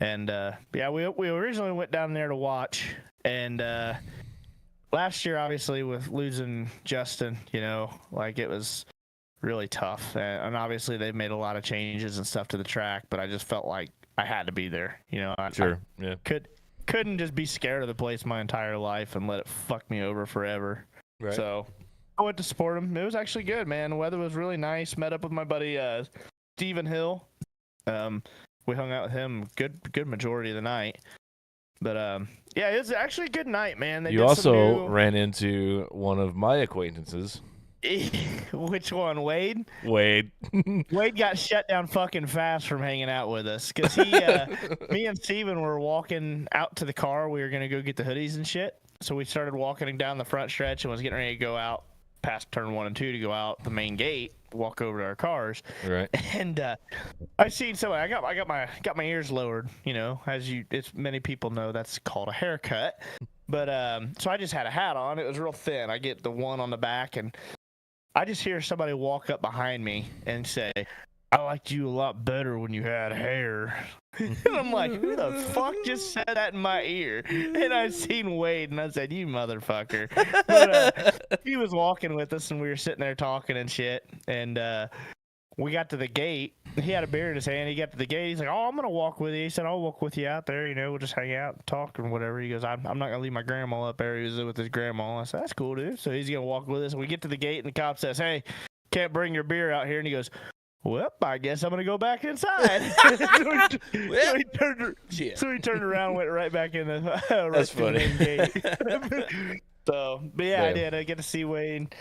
And we originally went down there to watch. And last year, obviously, with losing Justin, it was really tough. And obviously, they've made a lot of changes and stuff to the track. But I just felt like I had to be there. Sure. Couldn't just be scared of the place my entire life and let it fuck me over forever. Right. So I went to support him. It was actually good, man. The weather was really nice. Met up with my buddy Stephen Hill. We hung out with him good majority of the night. But it was actually a good night, man. You also ran into one of my acquaintances. Which one, Wade? Wade. Wade got shut down fucking fast from hanging out with us because me and Steven were walking out to the car. We were gonna go get the hoodies and shit. So we started walking down the front stretch and was getting ready to go out past turn 1 and 2 to go out the main gate, walk over to our cars. Right. And I seen somebody. I got my ears lowered. As many people know, that's called a haircut. But so I just had a hat on. It was real thin. I get the one on the back and I just hear somebody walk up behind me and say, "I liked you a lot better when you had hair." And I'm like, who the fuck just said that in my ear? And I seen Wade and I said, "You motherfucker." But he was walking with us and we were sitting there talking and shit. And we got to the gate. He had a beer in his hand. He got to the gate. He's like, "Oh, I'm going to walk with you." He said, "I'll walk with you out there. We'll just hang out and talk and whatever." He goes, I'm not going to leave my grandma up there." He was with his grandma. I said, "That's cool, dude." So he's going to walk with us. And we get to the gate and the cop says, "Hey, can't bring your beer out here." And he goes, "Well, I guess I'm going to go back inside." So he turned around and went right back in the That's funny. gate. So, but yeah, I did. I get to see Wade.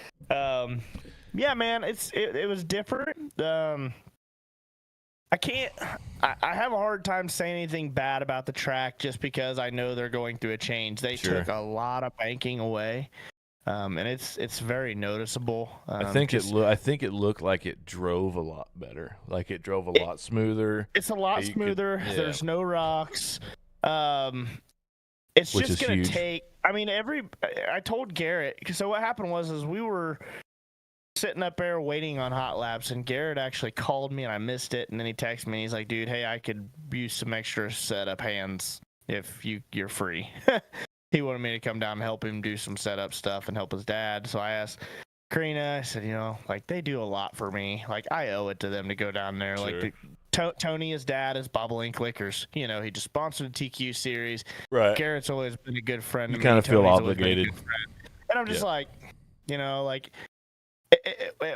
Yeah, man, it was different. I have a hard time saying anything bad about the track just because I know they're going through a change. They took a lot of banking away, and it's very noticeable. I think it looked like it drove a lot better. Like it drove a lot smoother. It's a lot smoother. There's no rocks. It's Which just is gonna huge. take. I mean, I told Garrett. So what happened was we were sitting up there waiting on hot laps, and Garrett actually called me and I missed it, and then he texted me and he's like, "Dude, hey, I could use some extra setup hands if you're free." He wanted me to come down and help him do some setup stuff and help his dad. So I asked Karina, I said, they do a lot for me. Like, I owe it to them to go down there. Sure. Like Tony, his dad, is Bubble Ink Liquors. He just sponsored the TQ series. Right. Garrett's always been a good friend to me. You kind of feel Tony's always been a obligated. good friend. And I'm just like,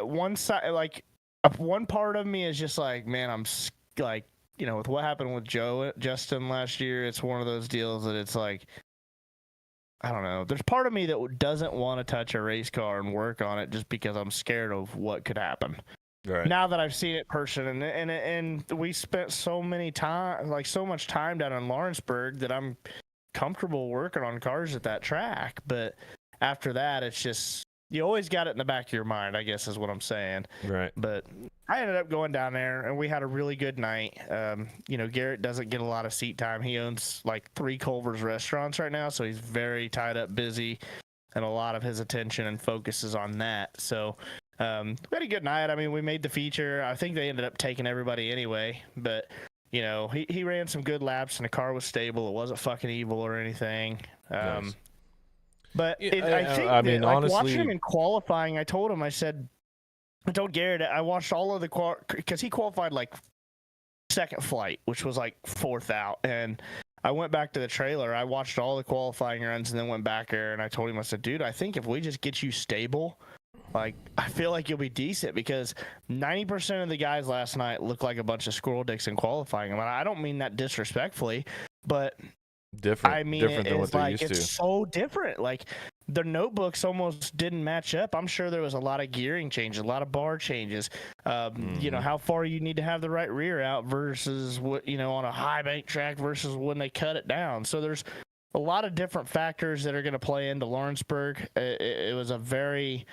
one side, like one part of me is just like, man, like, with what happened with Justin last year, it's one of those deals that it's like, I don't know. There's part of me that doesn't want to touch a race car and work on it just because I'm scared of what could happen. Right. Now that I've seen it in person, and we spent so much time down in Lawrenceburg that I'm comfortable working on cars at that track. But after that, it's just, you always got it in the back of your mind, I guess is what I'm saying. Right. But I ended up going down there, and we had a really good night. Garrett doesn't get a lot of seat time. He owns like 3 Culver's restaurants right now, so he's very tied up, busy, and a lot of his attention and focus is on that. So we had a good night. I mean, we made the feature. I think they ended up taking everybody anyway, but he ran some good laps, and the car was stable. It wasn't fucking evil or anything. Nice. But Yeah, I think honestly, watching him in qualifying, I told Garrett, I watched all of the because he qualified like second flight, which was like 4th out, and I went back to the trailer. I watched all the qualifying runs and then went back there, and I told him, I said, dude, I think if we just get you stable, like, I feel like you'll be decent, because 90% of the guys last night looked like a bunch of squirrel dicks in qualifying. I mean, I don't mean that disrespectfully, but different. I mean, different than what they're used to. It's so different. Like, the notebooks almost didn't match up. I'm sure there was a lot of gearing changes, a lot of bar changes. How far you need to have the right rear out versus what, on a high bank track versus when they cut it down. So there's a lot of different factors that are going to play into Lawrenceburg. It was a very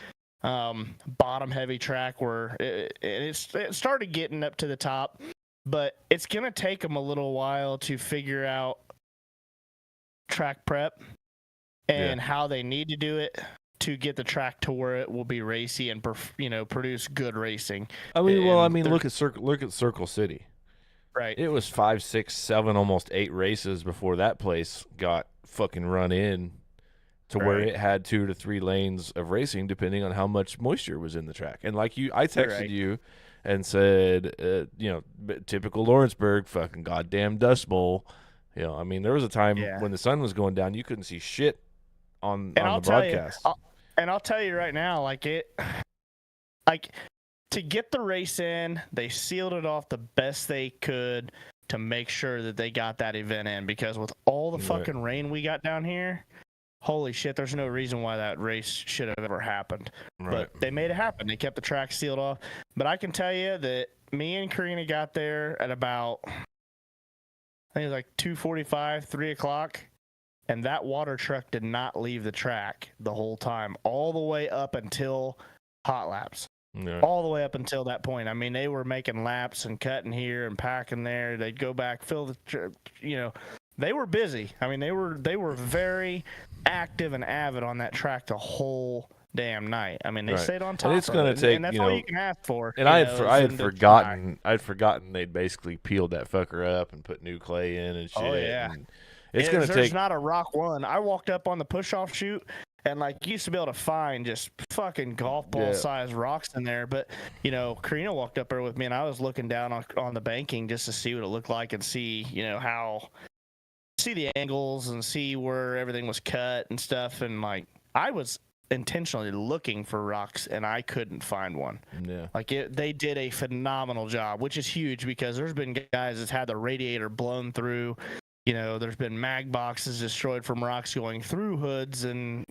bottom heavy track where it started getting up to the top, but it's going to take them a little while to figure out track prep and how they need to do it to get the track to where it will be racy and produce good racing. I mean, look at Circle City. Right. It was 5, 6, 7, almost 8 races before that place got fucking run in to where it had 2 to 3 lanes of racing, depending on how much moisture was in the track. And like I texted you and said, typical Lawrenceburg, fucking goddamn Dust Bowl. I mean, there was a time when the sun was going down, you couldn't see shit on the broadcast. I'll tell you right now, to get the race in, they sealed it off the best they could to make sure that they got that event in, because with all the fucking rain we got down here, holy shit, there's no reason why that race should have ever happened. Right. But they made it happen. They kept the track sealed off. But I can tell you that me and Karina got there at about, I think it was like 2:45, 3 o'clock, and that water truck did not leave the track the whole time, all the way up until hot laps. Yeah. All the way up until that point. I mean, they were making laps and cutting here and packing there. They'd go back, fill the, they were busy. I mean, they were very active and avid on that track the whole damn night. I mean, they stayed on top. And it's going to take, and that's all you can ask for. And I had forgotten they'd basically peeled that fucker up and put new clay in and shit. Oh yeah. And it's going to take. There's not a rock one. I walked up on the push-off chute, and you used to be able to find just fucking golf ball size rocks in there. But, Karina walked up there with me, and I was looking down on the banking just to see what it looked like and see, see the angles and see where everything was cut and stuff. And I was intentionally looking for rocks, and I couldn't find one. Yeah. They did a phenomenal job, which is huge, because there's been guys that's had the radiator blown through. There's been mag boxes destroyed from rocks going through hoods, and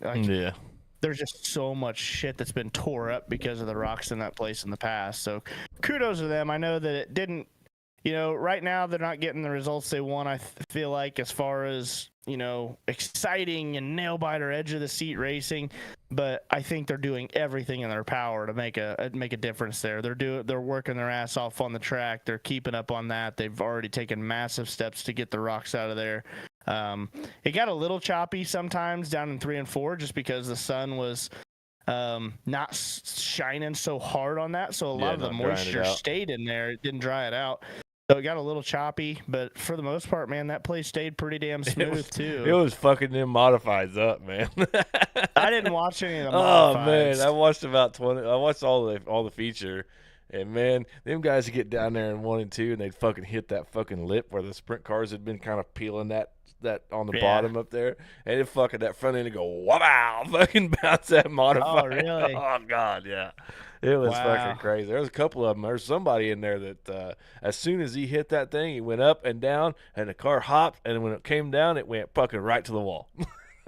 there's just so much shit that's been tore up because of the rocks in that place in the past. So kudos to them. I know that it didn't, right now they're not getting the results they want, I feel like, as far as, exciting and nail biter edge of the seat racing, but I think they're doing everything in their power to make a difference there. They're working their ass off on the track. They're keeping up on that. They've already taken massive steps to get the rocks out of there. It got a little choppy sometimes down in 3 and 4 just because the sun was not shining so hard on that, so a lot of the moisture stayed in there. It didn't dry it out. So it got a little choppy, but for the most part, man, that place stayed pretty damn smooth too. It was fucking them modifieds up, man. I didn't watch any of the modifieds. Oh man, I watched about 20. I watched all the feature, and man, them guys would get down there in 1 and 2, and they'd fucking hit that fucking lip where the sprint cars had been kind of peeling that that on the Yeah. bottom up there, and it fucking that front end would go wow, fucking bounce that modifier. Oh, really? Oh god, yeah. It was Wow. fucking crazy. There was a couple of them. There's somebody in there that as soon as he hit that thing, he went up and down, and the car hopped, and when it came down, it went fucking right to the wall.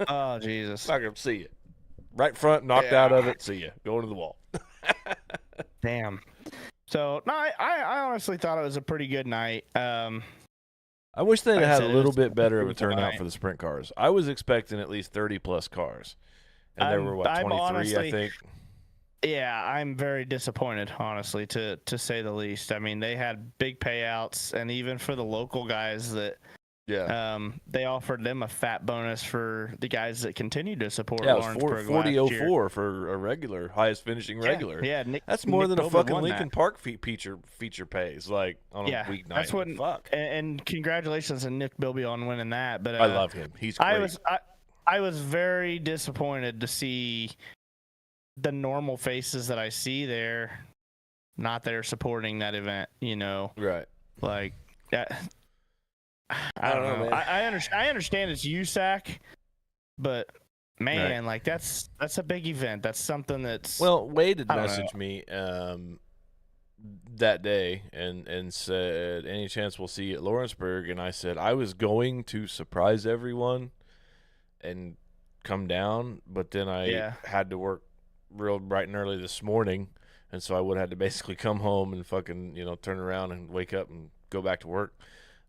Oh, Jesus. Fucking see you. Right front, knocked out of it. See you. Going to the wall. Damn. So, no, I honestly thought it was a pretty good night. I wish they'd Like I had said, a it little was bit better of a beautiful turnout night. for the sprint cars. I was expecting at least 30-plus cars. And there were, what, I'm 23, I honestly- think? Yeah, I'm very disappointed, honestly, to say the least. I mean, they had big payouts, and even for the local guys that Yeah. they offered them a fat bonus for the guys that continued to support Yeah, it was Lawrenceburg last year. 40.04 for a regular, highest finishing regular. Yeah, Nick, That's more Nick than a Bilbert fucking won Lincoln that. Park feature pays, like, on a Yeah, weeknight. that's what. Fuck. And congratulations to Nick Bilby on winning that. But I love him. He's great. I was very disappointed to see the normal faces that I see there not there supporting that event. You know, Right. like I don't know. man. I understand it's USAC, but man, like that's a big event. That's something that's Well, Wade had I don't messaged me that day and said, any chance we'll see you at Lawrenceburg? And I said, I was going to surprise everyone and come down, but then I had to work real bright and early this morning, and so I would have had to basically come home and fucking, turn around and wake up and go back to work.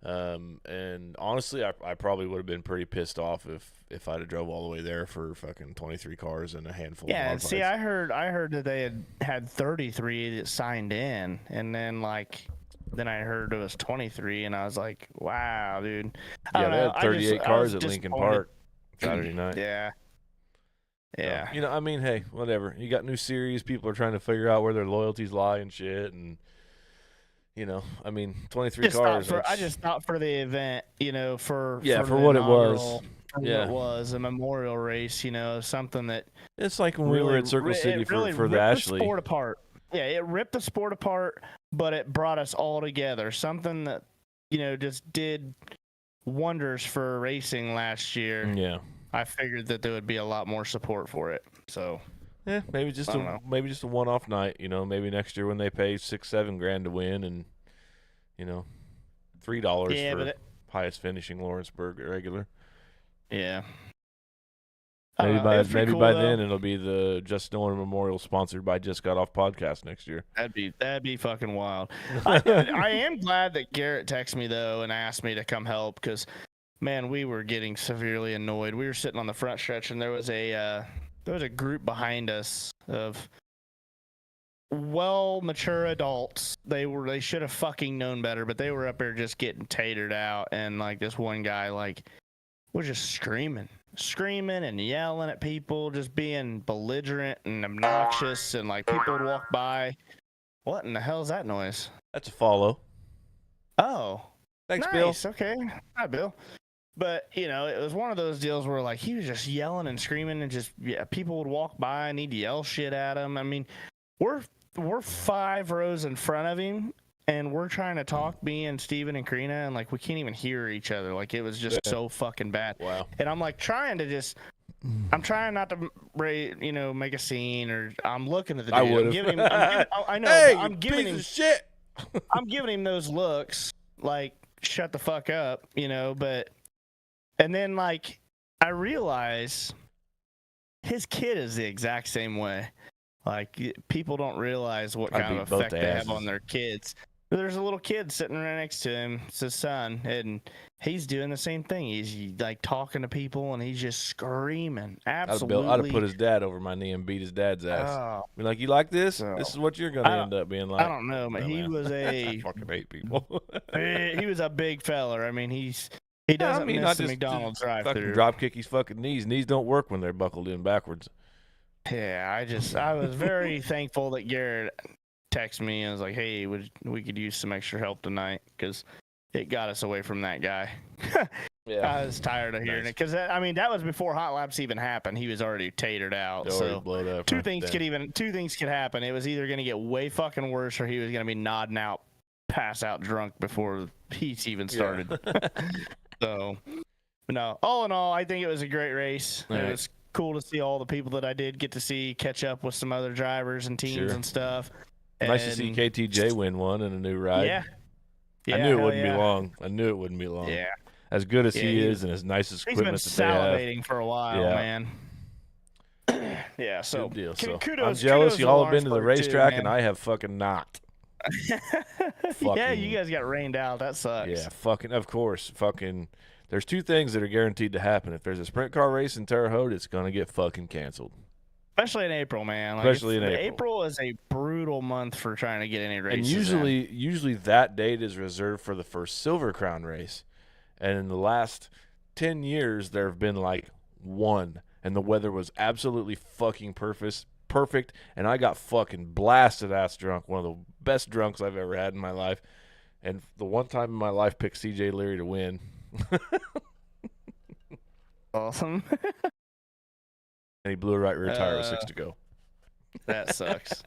And honestly, I probably would have been pretty pissed off if I'd have drove all the way there for fucking 23 cars and a handful of modifieds. See, I heard that they had 33 that signed in, and then I heard it was 23, and I was like, wow, dude. I Yeah, don't they know. had 38 cars at Lincoln disappointed. Park Saturday night. Yeah. Yeah. So, I mean, hey, whatever. You got new series. People are trying to figure out where their loyalties lie and shit. And, I mean, 23 cars. I just thought for the event, for for the what it was. inaugural- for what it was, a memorial race, something that It's like when we were at Circle City for the ripped Ashley. the sport apart. Yeah, it ripped the sport apart, but it brought us all together. Something that, just did wonders for racing last year. Yeah. I figured that there would be a lot more support for it. So Yeah, maybe just a one-off night. Maybe next year when they pay $6-7 grand to win, and $3 for highest finishing Lawrenceburg regular. Yeah. Maybe by then it'll be the Just Knowing Memorial sponsored by Just Got Off podcast next year. That'd be fucking wild. I am glad that Garrett texted me though and asked me to come help because, man, we were getting severely annoyed. We were sitting on the front stretch and there was a group behind us of mature adults. They should have fucking known better, but they were up there just getting tatered out, and this one guy was just screaming and yelling at people, just being belligerent and obnoxious, and people would walk by. What in the hell is that noise? That's a follow. Oh, thanks, nice. Bill. Okay, hi, Bill. But it was one of those deals where he was just yelling and screaming, and just people would walk by and he'd yell shit at him. I mean, we're 5 rows in front of him, and we're trying to talk, me and Steven and Karina, and we can't even hear each other. It was just so fucking bad. Wow. And I'm I'm trying not to make a scene, or I'm looking at the dude. I would have. I know. Hey, I'm giving piece him of shit. I'm giving him those looks, shut the fuck up, but, and then I realize his kid is the exact same way. People don't realize what kind of effect they have on their kids. There's a little kid sitting right next to him. It's his son, and he's doing the same thing. He's talking to people, and he's just screaming. Absolutely. I'd have put his dad over my knee and beat his dad's ass. Oh. Be like, you like this? This is what you're gonna end up being like. I don't know, but he was I fucking hate people. he was a big feller. I mean, he doesn't miss the McDonald's drive-through. Drop kick his fucking knees. Knees don't work when they're buckled in backwards. Yeah, I was very thankful that Garrett texted me and was like, hey, we could use some extra help tonight, because it got us away from that guy. Yeah. I was tired of hearing it, because that was before hot laps even happened. He was already tatered out. So two things could happen. It was either going to get way fucking worse, or he was going to be nodding out, pass out drunk before heats even started. So no, all in all, I think it was a great race. All It right. was cool to see all the people that I did get to see, catch up with some other drivers and teams Sure. and stuff. Nice to see And KTJ win one in a new ride. Yeah. Yeah, I knew it hell wouldn't yeah. be long. I knew it wouldn't be long. Yeah. As good as Yeah, he he is was- and as nice as He's been equipment that they have. salivating for a while, Yeah. man. Yeah, so Good deal. So kudos. I'm jealous. kudos Y'all to have been to the Lawrenceburg, racetrack too, and I have fucking not. yeah, fucking- you guys got rained out. That sucks. Yeah, fucking. Of course, fucking. There's two things that are guaranteed to happen. If there's a sprint car race in Terre Haute, it's gonna get fucking canceled. Especially in April, man. Like, Especially in April. April is a brutal month for trying to get any races. And in. usually that date is reserved for the first Silver Crown race. And in the last 10 years, there have been like one, and the weather was absolutely fucking perfect, and I got fucking blasted ass drunk, one of the best drunks I've ever had in my life. And the one time in my life, picked CJ Leary to win. Awesome. And he blew a right rear tire with 6 to go. That sucks.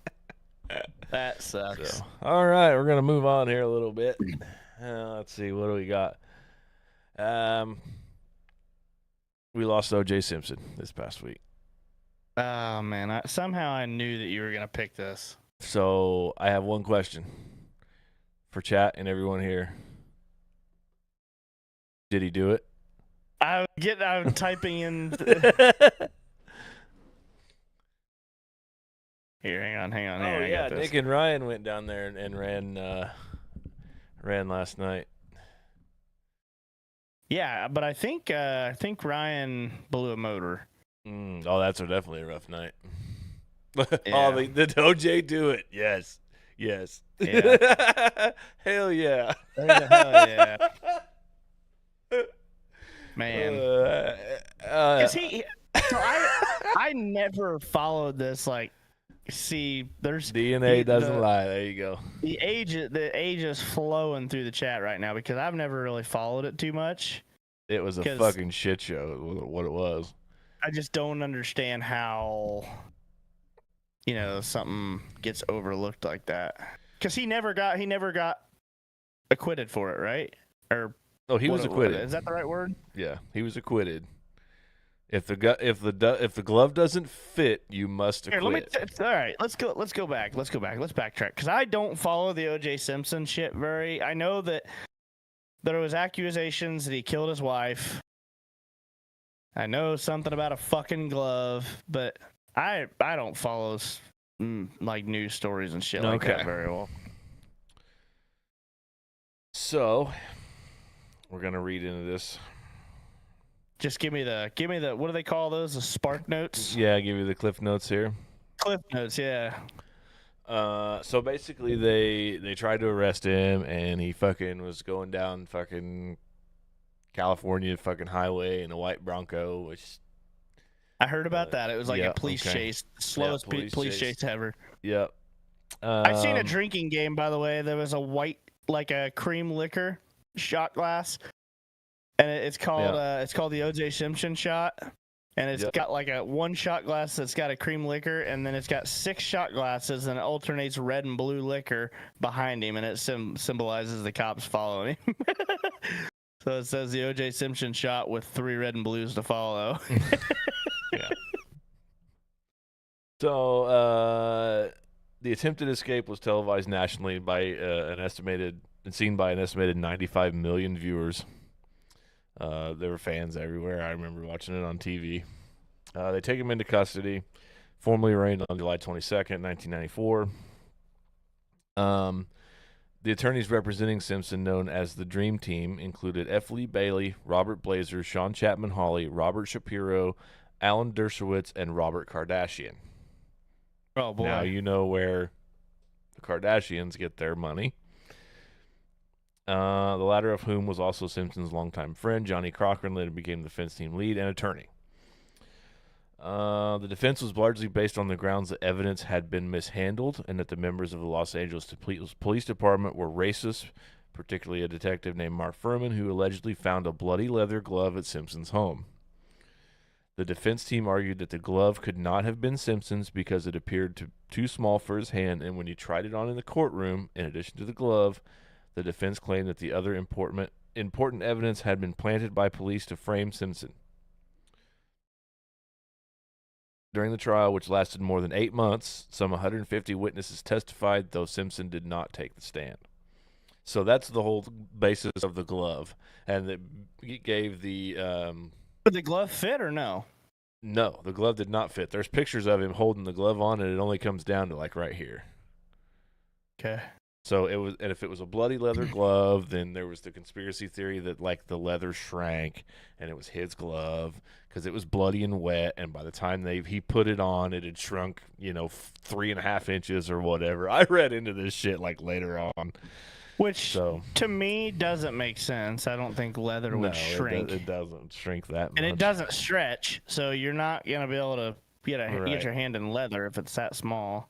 That sucks. So, all right, we're gonna move on here a little bit. Let's see, what do we got? We lost O.J. Simpson this past week, Oh man, somehow I knew that you were gonna pick this. so I have one question for chat and everyone here. Did he do it? I'm typing in. Here, hang on. Here, Oh I yeah, got this. Nick and Ryan went down there and ran last night. Yeah, but I think Ryan blew a motor. Oh, that's definitely a rough night. Yeah. Oh, did OJ do it? Yes. Yes. Yeah. Hell yeah. Hell yeah. Man. Is he? So I never followed this. Like, see, there's DNA doesn't the- lie. There you go. the age is flowing through the chat right now because I've never really followed it too much. It was a 'Cause- fucking shit show. What it was. I just don't understand how, something gets overlooked like that. Because he never got acquitted for it, right? Or Oh, he was what- acquitted. Is that the right word? Yeah, he was acquitted. If the glove doesn't fit, you must Here, acquit. all right, let's go back. Let's backtrack because I don't follow the O.J. Simpson shit very. I know that there was accusations that he killed his wife. I know something about a fucking glove, but I don't follow like news stories and shit like Okay. that very well. So, we're gonna read into this. Just give me the what do they call those? The spark notes? Yeah, I'll give you the cliff notes here. Cliff notes, yeah. So basically, they tried to arrest him, and he fucking was going down fucking California fucking highway in a white Bronco, which I heard about that. It was like yeah, a police okay. chase, slowest police chase ever. yep. I seen a drinking game, by the way. There was a white, like a cream liquor shot glass, and it's called the O.J. Simpson shot, and it's Yep. got like a one shot glass that's got a cream liquor, and then it's got 6 shot glasses, and it alternates red and blue liquor behind him, and it symbolizes the cops following him. So it says the O.J. Simpson shot with 3 red and blues to follow. Yeah. So the attempted escape was televised nationally by seen by an estimated 95 million viewers. There were fans everywhere. I remember watching it on TV. They take him into custody, formally arraigned on July 22nd, 1994. The attorneys representing Simpson, known as the Dream Team, included F. Lee Bailey, Robert Blazer, Sean Chapman Hawley, Robert Shapiro, Alan Dershowitz, and Robert Kardashian. Oh boy. Now you know where the Kardashians get their money. The latter of whom was also Simpson's longtime friend, Johnny Cochran, later became the defense team lead and attorney. The defense was largely based on the grounds that evidence had been mishandled and that the members of the Los Angeles Police Department were racist, particularly a detective named Mark Furman, who allegedly found a bloody leather glove at Simpson's home. The defense team argued that the glove could not have been Simpson's because it appeared too small for his hand, and when he tried it on in the courtroom, in addition to the glove, the defense claimed that the other important evidence had been planted by police to frame Simpson. During the trial, which lasted more than 8 months, some 150 witnesses testified, though Simpson did not take the stand. So that's the whole basis of the glove, and it gave the. Did the glove fit or no? No, the glove did not fit. There's pictures of him holding the glove on, and it only comes down to like right here. Okay. So it was, and if it was a bloody leather glove, then there was the conspiracy theory that like the leather shrank, and it was his glove because it was bloody and wet, and by the time he put it on, it had shrunk, 3.5 inches or whatever. I read into this shit like later on, which to me doesn't make sense. I don't think leather would shrink. It doesn't shrink that much, and it doesn't stretch, so you're not gonna be able to get your hand in leather if it's that small.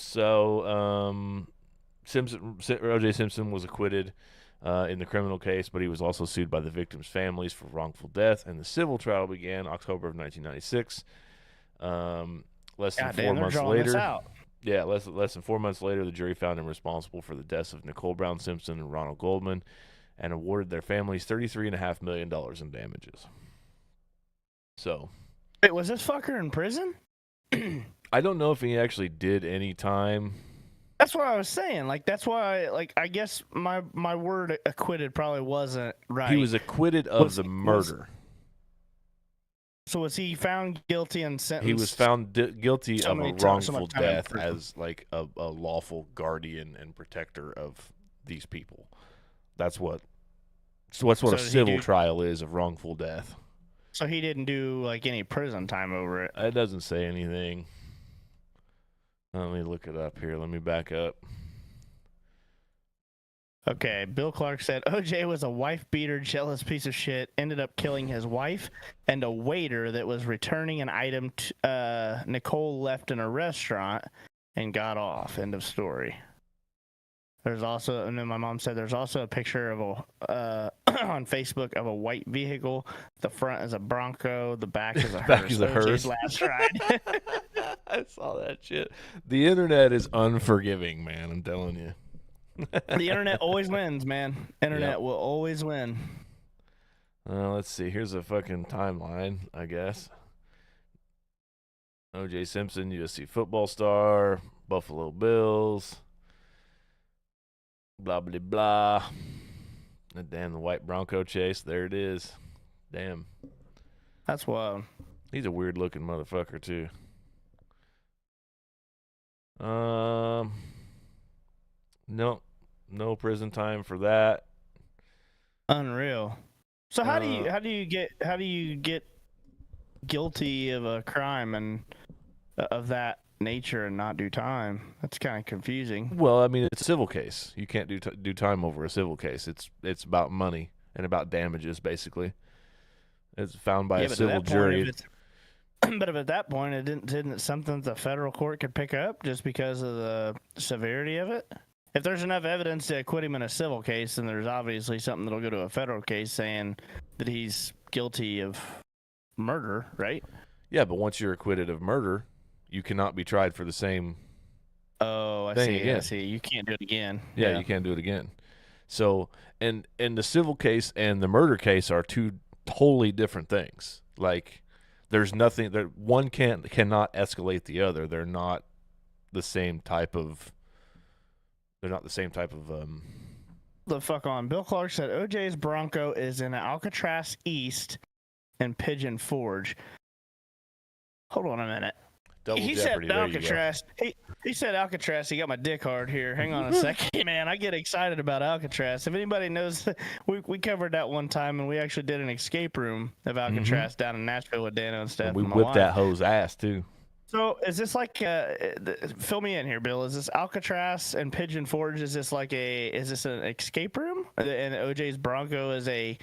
So, O.J. Simpson was acquitted in the criminal case, but he was also sued by the victims' families for wrongful death, and the civil trial began October of 1996. Less than 4 months later, less than 4 months later, the jury found him responsible for the deaths of Nicole Brown Simpson and Ronald Goldman, and awarded their families $33.5 million in damages. So, wait, was this fucker in prison? I don't know if he actually did any time. That's what I was saying. Like, that's why, I guess my word acquitted probably wasn't right. He was acquitted of the murder. So was he found guilty and sentenced? He was found guilty of a wrongful death as like a lawful guardian and protector of these people. That's what a civil trial is, of wrongful death. So he didn't do like any prison time over it. It doesn't say anything. Let me look it up here. Let me back up. Okay, Bill Clark said OJ was a wife-beater, jealous piece of shit, ended up killing his wife and a waiter that was returning an item Nicole left in a restaurant and got off. End of story. There's also, and then my mom said there's also a picture of on Facebook of a white vehicle. The front is a Bronco, the back is a hearse. OJ's last ride. I saw that shit. The internet is unforgiving, man. I'm telling you. The internet always wins, man. Internet will always win. Let's see. Here's a fucking timeline, I guess. O.J. Simpson, USC football star, Buffalo Bills. Blah, blah, blah. And damn, the white Bronco chase. There it is. Damn. That's wild. He's a weird-looking motherfucker, too. No prison time for that. Unreal. So how do you get guilty of a crime and of that nature and not do time? That's kind of confusing. Well, I mean, it's a civil case. You can't do time over a civil case. It's about money and about damages, basically. It's found by a civil jury. But if at that point it isn't something the federal court could pick up just because of the severity of it? If there's enough evidence to acquit him in a civil case, then there's obviously something that'll go to a federal case saying that he's guilty of murder, right? Yeah, but once you're acquitted of murder, you cannot be tried for the same thing again. I see. You can't do it again. Yeah, you can't do it again. So, and the civil case and the murder case are two totally different things. Like, there's nothing that one cannot escalate the other. They're not the same type of. They're not the same type of. The fuck on. Bill Clark said OJ's Bronco is in Alcatraz East and Pigeon Forge. Hold on a minute. He said Alcatraz. He said Alcatraz. He got my dick hard here. Hang on a second, man. I get excited about Alcatraz. If anybody knows, we covered that one time, and we actually did an escape room of Alcatraz down in Nashville with Dano and stuff. And we whipped that hoe's ass too. So is this like fill me in here, Bill? Is this Alcatraz and Pigeon Forge? Is this an escape room? And OJ's Bronco is a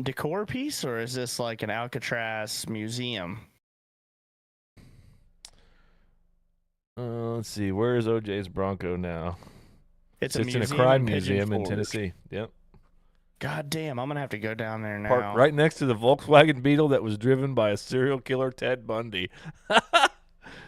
decor piece, or is this like an Alcatraz museum? Let's see. Where is OJ's Bronco now? It's in a crime museum in Tennessee. Yep. God damn, I'm gonna have to go down there now. Parked right next to the Volkswagen Beetle that was driven by a serial killer, Ted Bundy.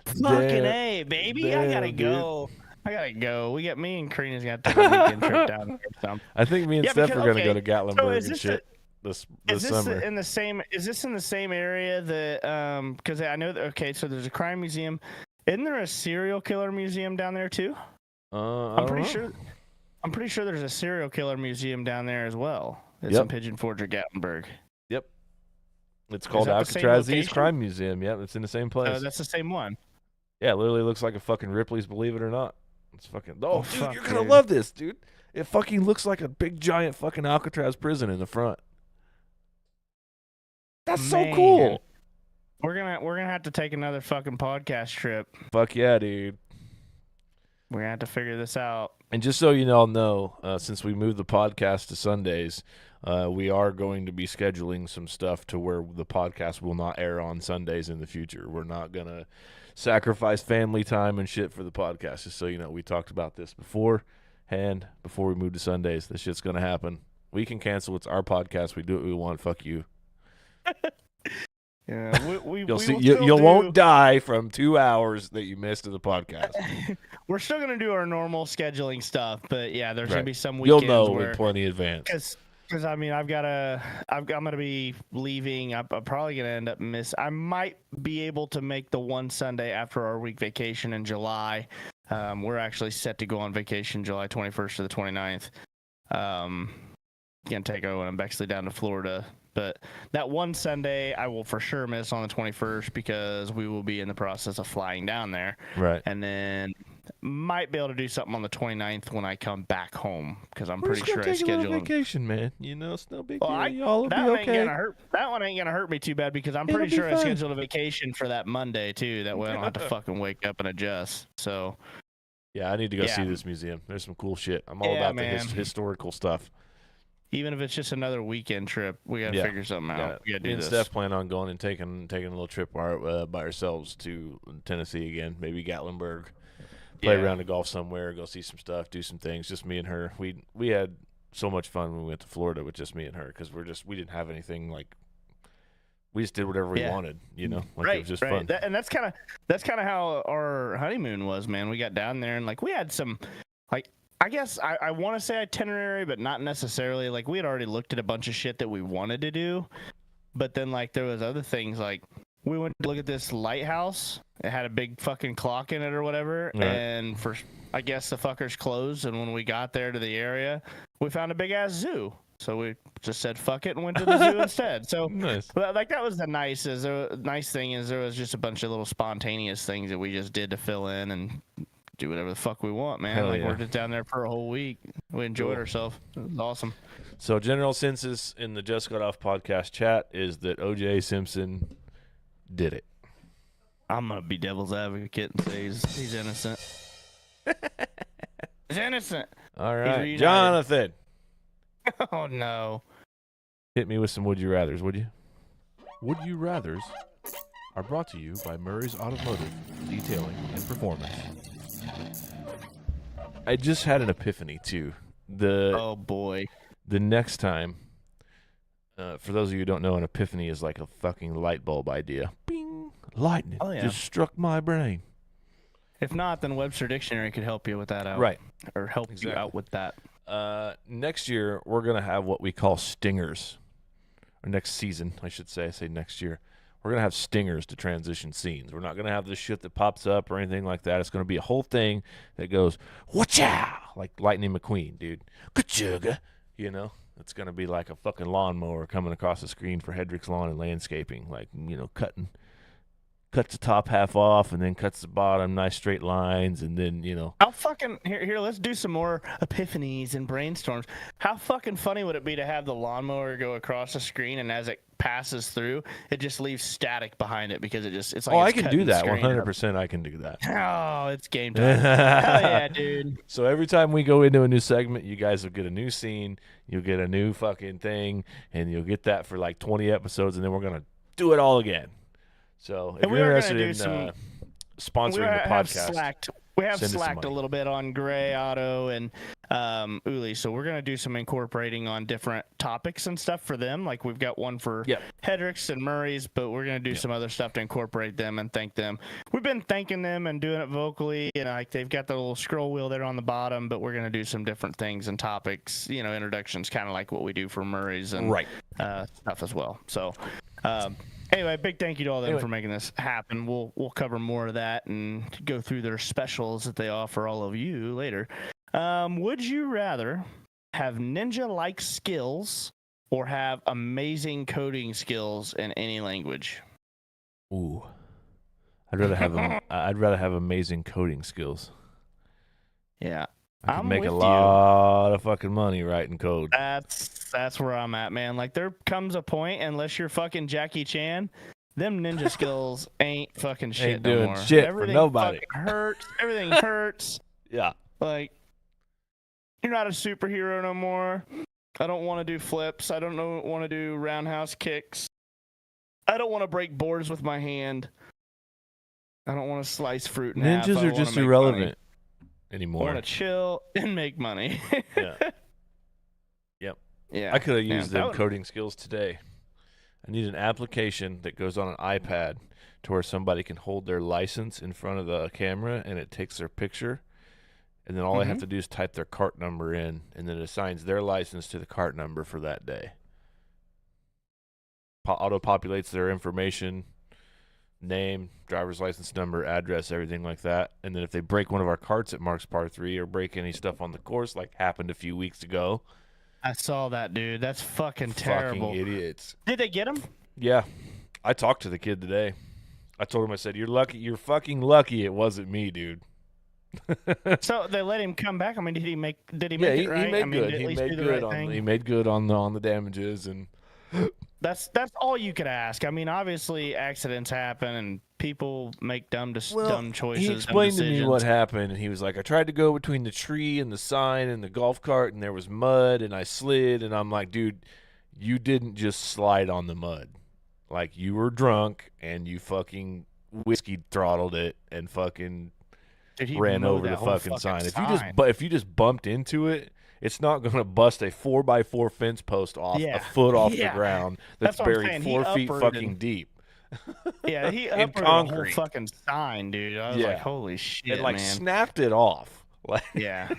Fucking A, baby. I gotta go. I gotta go. Me and Karina's got to take a weekend trip down there. So. I think me and Yeah, Steph because- are gonna go okay, to so Gatlinburg is and this shit this summer. in the same? Is this in the same area that? Because I know that. Okay, so there's a crime museum. Isn't there a serial killer museum down there too? I'm pretty sure. I'm pretty sure there's a serial killer museum down there as well. It's in Pigeon Forge or Gatlinburg. Yep. It's called that the same Alcatraz East location? Crime Museum. Yep, it's in the same place. That's the same one. Yeah, it literally looks like a fucking Ripley's Believe It or Not. It's fucking. Oh, dude, fuck, you're gonna dude. love this, dude. It fucking looks like a big giant fucking Alcatraz prison in the front. That's so Man. cool. We're gonna have to take another fucking podcast trip. Fuck yeah, dude. We're gonna have to figure this out. And just so you all know, since we moved the podcast to Sundays, we are going to be scheduling some stuff to where the podcast will not air on Sundays in the future. We're not going to sacrifice family time and shit for the podcast. Just so you know, we talked about this beforehand, before we moved to Sundays. This shit's going to happen. We can cancel. It's our podcast. We do what we want. Fuck you. Yeah, You'll see. You won't die from 2 hours that you missed of the podcast. We're still gonna do our normal scheduling stuff, but yeah, there's gonna Right. be some You'll weekends know where in plenty advance. because I mean I'm gonna be leaving. I'm probably gonna end up I might be able to make the one Sunday after our week vacation in July. We're actually set to go on vacation July 21st to the 29th. Gonna take Owen and Bexley down to Florida. But that one Sunday, I will for sure miss on the 21st because we will be in the process of flying down there. Right. And then might be able to do something on the 29th when I come back home because I'm pretty sure I take a scheduled. little vacation, man. You know, it's no big Well, deal. Y'all will be that ain't okay. gonna hurt. That one ain't gonna hurt me too bad because I'm It'll pretty be sure I fine. scheduled a vacation for that Monday too. That way I don't have to fucking wake up and adjust. So Yeah, I need to go see Yeah. this museum. There's some cool shit. I'm all Yeah, about man. the historical stuff. even if it's just another weekend trip, we gotta Yeah. figure something Yeah, out. We gotta me do and this. Steph plan on going and taking a little trip by ourselves to Tennessee again, maybe Gatlinburg, play Yeah. around the golf somewhere, go see some stuff, do some things. Just me and her. We had so much fun when we went to Florida with just me and her because we didn't have anything like. We just did whatever we Yeah. wanted, you know. Like Right, it was just right. fun. And that's kind of how our honeymoon was, man. We got down there and like we had some, like I guess I want to say itinerary, but not necessarily. Like we had already looked at a bunch of shit that we wanted to do, but then like there was other things like we went to look at this lighthouse. It had a big fucking clock in it or whatever, Right. and I guess the fuckers closed. And when we got there to the area, we found a big ass zoo. So we just said fuck it and went to the zoo instead. So Nice. well, like that was the nice thing is there was just a bunch of little spontaneous things that we just did to fill in and do whatever the fuck we want, man. Hell Like yeah. we're just down there for a whole week. We enjoyed Cool. ourselves. It was awesome. So general census in the Just Got Off podcast chat is that O.J. Simpson did it. I'm gonna be devil's advocate and say he's innocent. He's innocent. All right, reunited. Jonathan, Oh no. hit me with some would you rather's, would you? Would You Rathers are brought to you by Murray's Automotive, Detailing and Performance. I just had an epiphany too. The Oh boy. next time, for those of you who don't know, an epiphany is like a fucking light bulb idea. Bing, lightning Oh, yeah. just struck my brain. If not, then Webster Dictionary could help you with that out. Right. Or help Exactly. you out with that. Next year we're gonna have what we call stingers, or next season, I should say. I say next year. We're gonna have stingers to transition scenes. We're not gonna have this shit that pops up or anything like that. It's gonna be a whole thing that goes whatcha, like Lightning McQueen, dude. Kachuga, you know. It's gonna be like a fucking lawnmower coming across the screen for Hedrick's Lawn and Landscaping, like cuts the top half off and then cuts the bottom, nice straight lines, and then How fucking here? Let's do some more epiphanies and brainstorms. How fucking funny would it be to have the lawnmower go across the screen and as it passes through, it just leaves static behind it because it's like. I it's can cutting do the that. screen 100%. I can do that. up. Oh, it's game time. Hell yeah, dude. So every time we go into a new segment, you guys will get a new scene, you'll get a new fucking thing, and you'll get that for like 20 episodes, and then we're gonna do it all again. So if And we you're are gonna interested do in some- sponsoring the podcast, we have Send us some slacked a money. little bit on Gray, Auto, and Ooley, so we're gonna do some incorporating on different topics and stuff for them. Like we've got one for Yep. Hedrick's and Murray's, but we're gonna do some other stuff to incorporate them and thank them. We've been thanking them and doing it vocally, and like they've got the little scroll wheel there on the bottom. But we're gonna do some different things and topics, introductions, kind of like what we do for Murray's and Right. stuff as well. So. Anyway, big thank you to all them for making this happen. We'll cover more of that and go through their specials that they offer all of you later. Would you rather have ninja-like skills or have amazing coding skills in any language? Ooh. I'd rather have amazing coding skills. Yeah. I could I'm make with a you. lot of fucking money writing code. That's where I'm at, man. Like there comes a point, unless you're fucking Jackie Chan, them ninja skills ain't fucking shit Ain't no doing more. shit for Everything nobody. fucking hurts. Everything hurts. Yeah. Like you're not a superhero no more. I don't want to do flips. I don't want to do roundhouse kicks. I don't want to break boards with my hand. I don't want to slice fruit in half. Ninjas I are wanna just make irrelevant money. I anymore. want to chill and make money. Yeah. Yep. Yeah. I could have used that them would- coding skills today. I need an application that goes on an iPad to where somebody can hold their license in front of the camera and it takes their picture. And then all I have to do is type their cart number in, and then it assigns their license to the cart number for that day. Auto-populates their information, name, driver's license number, address, everything like that. And then if they break one of our carts at Mark's Par 3 or break any stuff on the course like happened a few weeks ago. I saw that, dude. That's fucking terrible. Fucking idiots. Did they get him? Yeah. I talked to the kid today. I told him, I said, you're fucking lucky it wasn't me, dude. So they let him come back. I mean, did he make it right? He made I mean, good. did at He least made do the good right on thing? he made good on the damages, and That's all you could ask. I mean, obviously accidents happen and people make dumb choices. he explained to dumb me what decisions. happened, and he was like, I tried to go between the tree and the sign and the golf cart, and there was mud, and I slid, and I'm like, dude, you didn't just slide on the mud. Like, you were drunk, and you fucking whiskey throttled it and fucking Dude, he ran mowed over that the whole fucking sign. sign. If you just bumped into it, it's not going to bust a 4x4 fence post off Yeah. a foot off Yeah. the ground that's That's what I'm buried saying. He 4 feet uprooted- fucking deep. Yeah, he in uprooted the whole concrete. fucking sign, dude. I was Yeah. like, holy shit, It like man. snapped it off. Like, Yeah.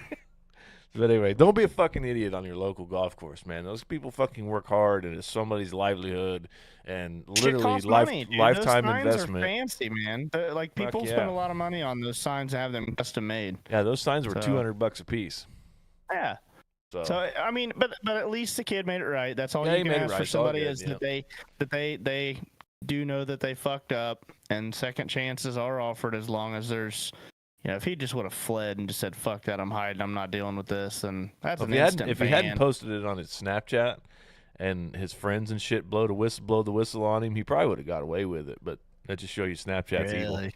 but anyway, don't be a fucking idiot on your local golf course, man. Those people fucking work hard, and it's somebody's livelihood, and Shit literally costs money, dude. lifetime those signs investment. Are fancy, man. Like Fuck people yeah. spend a lot of money on those signs and have them custom made. Yeah, those signs were So- $200 a piece. Yeah. So, So I mean, but at least the kid made it right. That's all Yeah, you he can made it ask right. for It's all somebody good, is yeah. that they do know that they fucked up, and second chances are offered as long as there's. If he just would have fled and just said, "Fuck that, I'm hiding, I'm not dealing with this," then that's an instant if he ban. hadn't posted it on his Snapchat and his friends and shit blow the whistle on him, he probably would have got away with it. But that just show you Snapchat's evil. Really?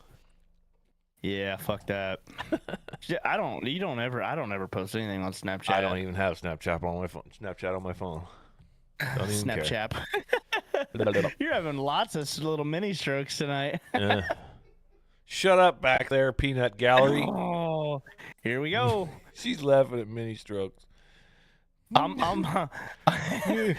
Yeah, fuck that. I don't ever post anything on Snapchat. I don't even have Snapchat on my phone. Snapchat on my phone. Don't even care. Snapchat. You're having lots of little mini strokes tonight. Shut up back there, Peanut Gallery. Oh, here we go. She's laughing at mini strokes. I'm The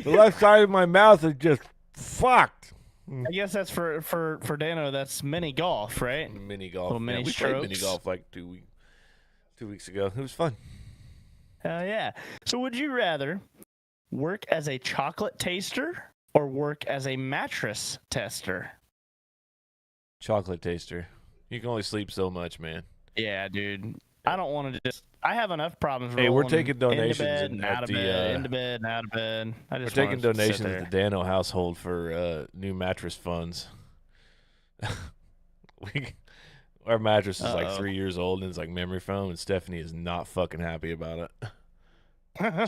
left side of my mouth is just fucked. I guess that's for Dano. That's mini golf, right? Mini golf. Little mini we played mini strokes. golf like 2 weeks ago. It was fun. Hell yeah. So would you rather work as a chocolate taster or work as a mattress tester? Chocolate taster. You can only sleep so much, man. Yeah, dude. I don't want to just. I have enough problems. Hey, we're rolling taking donations into bed, in- and at out of the, bed, into bed, and out of bed. I We're just taking wanna sit donations there. at the Dano household for new mattress funds. Our mattress is like Uh-oh. 3 years old and it's like memory foam, and Stephanie is not fucking happy about it.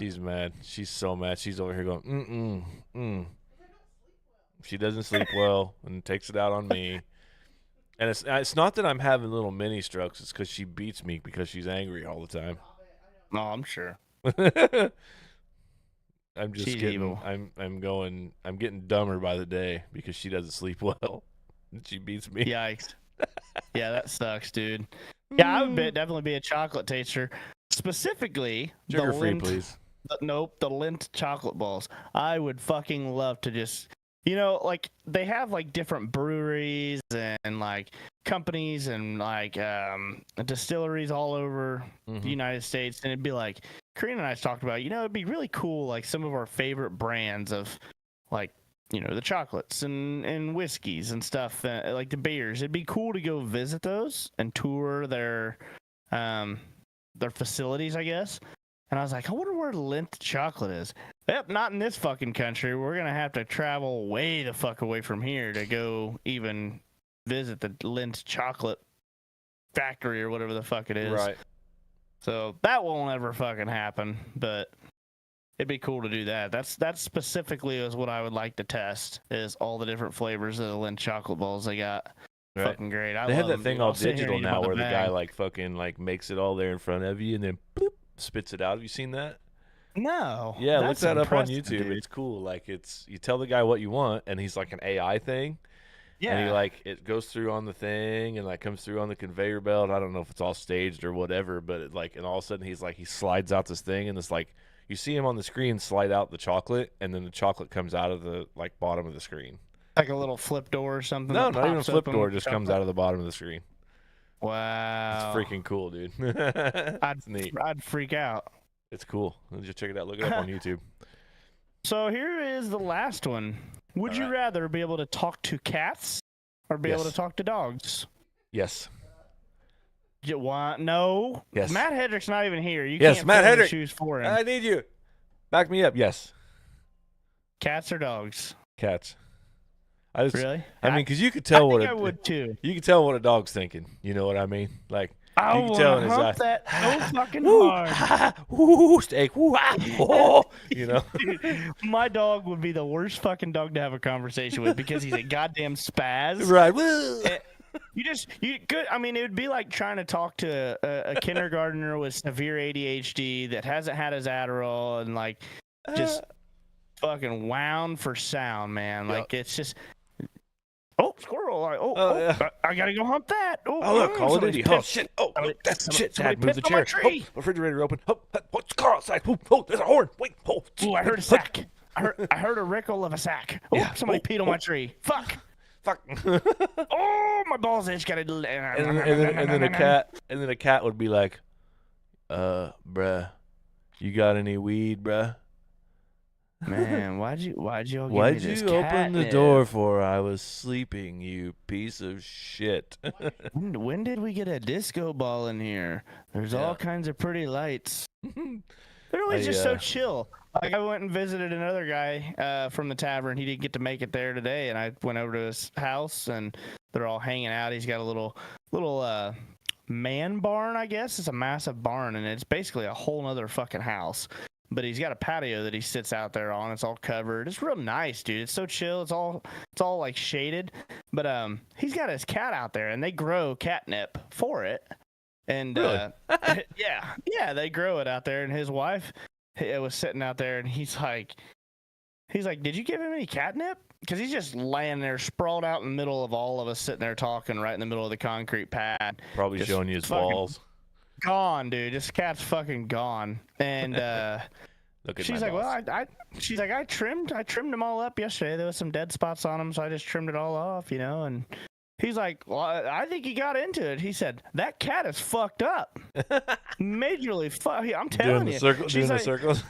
She's mad. She's so mad. She's over here going, She doesn't sleep well and takes it out on me. And it's not that I'm having little mini strokes. It's because she beats me because she's angry all the time. No, I'm sure. I'm just She's getting. evil. I'm getting dumber by the day because she doesn't sleep well. And she beats me. Yikes. Yeah, that sucks, dude. Yeah, I would definitely be a chocolate taster. Specifically, Sugar the free, Lindt, please. nope, the Lindt chocolate balls. I would fucking love to just, like they have like different breweries and like companies and like distilleries all over the United States, and it'd be like Karina and I talked about. It'd be really cool, like some of our favorite brands of, like, the chocolates and whiskeys and stuff, like the beers. It'd be cool to go visit those and tour their facilities, I guess. And I was like, I wonder where Lindt chocolate is. Yep, not in this fucking country. We're gonna have to travel way the fuck away from here to go even visit the Lindt chocolate factory or whatever the fuck it is. Right. So that won't ever fucking happen, but it'd be cool to do that. That's specifically is what I would like to test, is all the different flavors of the Lindt chocolate balls they got. Right. Fucking great. They have love that them, thing dude. all I'll sit here digital and eat now by where the guy bag. like fucking like makes it all there in front of you and then bloop, spits it out. Have you seen that? No. Yeah, look that's that up on impressive, YouTube. dude. It's cool. Like you tell the guy what you want, and he's like an AI thing. Yeah. And he like it goes through on the thing and like comes through on the conveyor belt. I don't know if it's all staged or whatever, but and all of a sudden he slides out this thing, and it's like you see him on the screen slide out the chocolate, and then the chocolate comes out of the like bottom of the screen. Like a little flip door or something. No, that not even a pops flip open door, with just chocolate? comes out of the bottom of the screen. Wow. It's freaking cool, dude. It's neat. I'd freak out. It's cool. Just check it out. Look it up on YouTube. So here is the last one. Would All you right. rather be able to talk to cats or be able Yes. to talk to dogs? Yes. You want no? Yes. Matt Hedrick's not even here. You Yes, can't Matt fill the Hedrick. shoes for him. I need you. Back me up. Yes. Cats or dogs? Cats. Really? I mean, because you could tell I what think I would too. you can tell what a dog's thinking. You know what I mean? Like I you can tell in his hump eyes. that so fucking Woo, hard. ha, woo, steak, woo, ah, oh, you know. My dog would be the worst fucking dog to have a conversation with because he's a goddamn spaz. Right. Woo. You good. I mean, it would be like trying to talk to a kindergartner with severe ADHD that hasn't had his Adderall and like just fucking wound for sound, man. Like it's just. Oh, squirrel! Yeah. I gotta go hump that. Oh, look, Call of Duty. Oh, pissed. shit. Oh, Somebody- that's shit. somebody Dad, move the pissed on my chair. tree. Oh, refrigerator open. Oh, what's the car outside? Oh, there's a horn. Wait. Oh, Ooh, I heard a sack. I heard a rickle of a sack. Oh, Yeah. somebody Oh, peed on my tree. Fuck. fuck. Oh, my balls itch. Gotta. and then a cat would be like, bruh, you got any weed, bruh? Man, why'd you give me Why'd this you open the catnip? door for? I was sleeping, you piece of shit. When did we get a disco ball in here? There's all Yeah. kinds of pretty lights. They're always just so chill. Like I went and visited another guy from the tavern. He didn't get to make it there today, and I went over to his house, and they're all hanging out. He's got a little man barn, I guess. It's a massive barn, and it's basically a whole nother fucking house. But he's got a patio that he sits out there on. It's all covered. It's real nice, dude. It's so chill. It's all like shaded. But he's got his cat out there, and they grow catnip for it. And Really? yeah, they grow it out there. And his wife was sitting out there, and he's like, did you give him any catnip? Because he's just laying there, sprawled out in the middle of all of us, sitting there talking, right in the middle of the concrete pad. Probably Just showing you his fucking balls. Gone, dude. This cat's fucking gone. And Look at she's my like, balls. well, she's like, I trimmed them all up yesterday. There was some dead spots on them, so I just trimmed it all off, And he's like, well, I think he got into it. He said, that cat is fucked up, majorly fucked. I'm telling you. Doing the circles.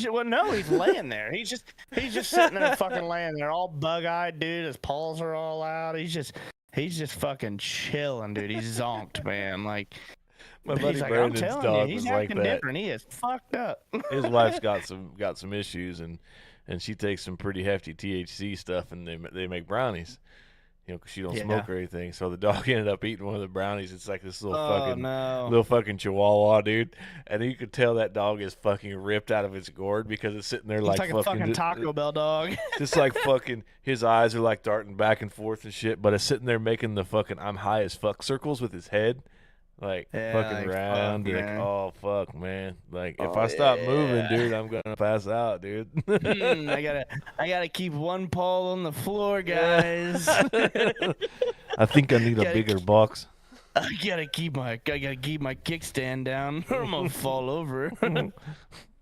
Well, no, he's laying there. He's just sitting there, fucking laying there, all bug-eyed, dude. His paws are all out. He's just fucking chilling, dude. He's zonked, man. Like. My buddy He's like, Brandon's I'm telling dog you, was he's like acting that. different. He is fucked up. His wife's got some issues, and she takes some pretty hefty THC stuff, and they make brownies, because she don't smoke or anything. So the dog ended up eating one of the brownies. It's like this little fucking chihuahua, dude, and you could tell that dog is fucking ripped out of its gourd because it's sitting there It's like like a fucking Taco Bell dog. just like fucking his eyes are like darting back and forth and shit, but it's sitting there making the fucking I'm high as fuck circles with his head. Like fucking like, round, fuck, like man. oh fuck, man! Like if I stop moving, dude, I'm gonna pass out, dude. I gotta keep one paw on the floor, guys. I think I need a bigger box. I gotta keep my kickstand down, or I'm gonna fall over.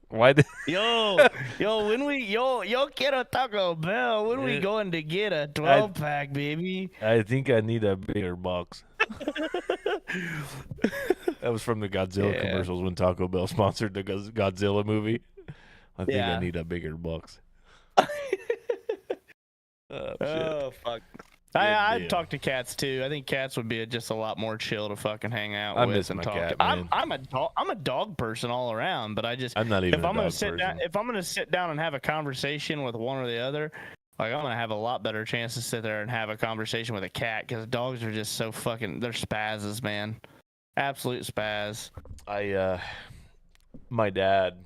Why did yo, when we get a Taco Bell, when we going to get a 12-pack, baby? I think I need a bigger box. That was from the Godzilla commercials when Taco Bell sponsored the Godzilla movie. I think I need a bigger box. Oh fuck. I'd talk to cats too. I think cats would be just a lot more chill to fucking hang out I with miss and my talk cat, to. man. I'm a dog person all around, but I'm not even if I'm a gonna dog sit down, person. if I'm gonna sit down and have a conversation with one or the other, like I'm gonna have a lot better chance to sit there and have a conversation with a cat, because dogs are just so fucking, they're spazzes, man. Absolute spaz. My dad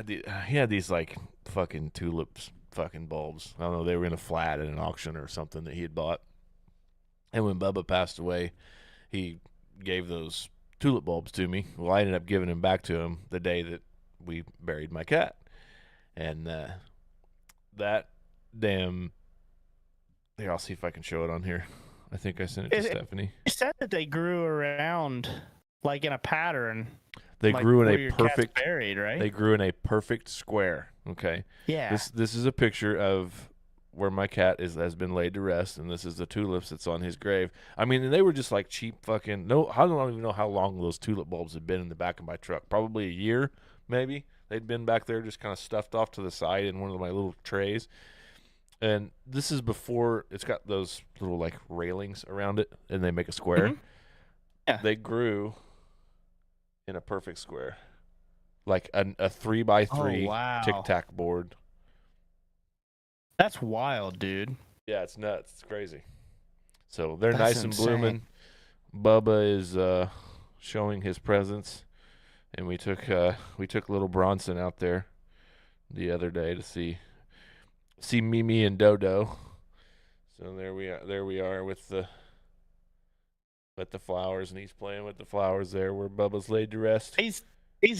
he had these like fucking tulips fucking bulbs. I don't know, they were in a flat at an auction or something that he had bought. And when Bubba passed away, he gave those tulip bulbs to me. Well, I ended up giving them back to him the day that we buried my cat. And that damn, here, I'll see if I can show it on here. I think I sent it to Stephanie. You said that they grew around like in a pattern. They like grew in where a your perfect cat's buried, right? They grew in a perfect square. Okay. Yeah. This is a picture of where my cat has been laid to rest, and this is the tulips that's on his grave. I mean, and they were just like cheap fucking. No, I don't even know how long those tulip bulbs had been in the back of my truck. Probably a year, maybe. They'd been back there, just kind of stuffed off to the side in one of my little trays. And this is before it's got those little like railings around it, and they make a square. Mm-hmm. Yeah. They grew in a perfect square, like a 3x3 tic-tac board. That's wild, dude. Yeah, it's nuts. It's crazy. So they're That's nice insane. and blooming. Bubba is showing his presence, and we took little Bronson out there the other day to see Mimi and Dodo. So there we are with the flowers, and he's playing with the flowers there where Bubba's laid to rest. He's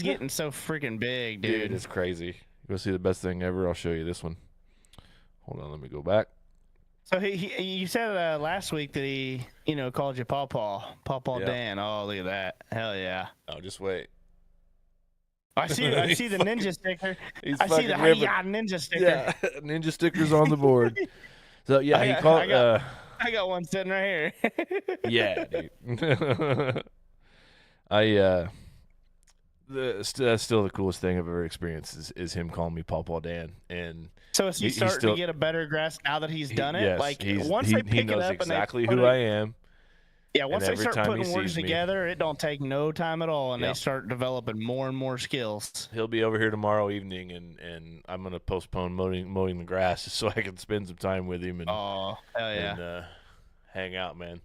getting so freaking big, dude. Dude, it's crazy. You go see the best thing ever? I'll show you this one. Hold on, let me go back. So you said last week that he, called you Pawpaw Yeah. Dan. Oh, look at that. Hell yeah. Oh, just wait. I see the ninja sticker. He's I see the ripping. hi-ya ninja sticker. Yeah, ninja stickers on the board. So yeah, he called. I got one sitting right here. Yeah, dude. That's still the coolest thing I've ever experienced is him calling me Pawpaw Dan. And so is he starting to get a better grasp now that he's done it? Yes, like once they pick he it knows up exactly and who I am. Yeah, once they start putting words me, together, it don't take no time at all, and Yep. they start developing more and more skills. He'll be over here tomorrow evening, and I'm gonna postpone mowing the grass so I can spend some time with him and hell yeah, and hang out, man.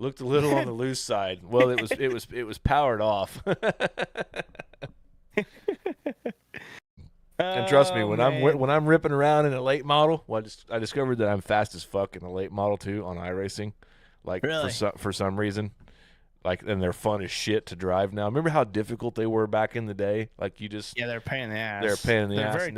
Looked a little on the loose side. Well, it was powered off. And trust me, when I'm ripping around in a late model, well, I discovered that I'm fast as fuck in a late model too on iRacing, like really? for some reason, like, and they're fun as shit to drive now. Remember how difficult they were back in the day? Like they're a pain in the ass. They're a pain in the ass. Very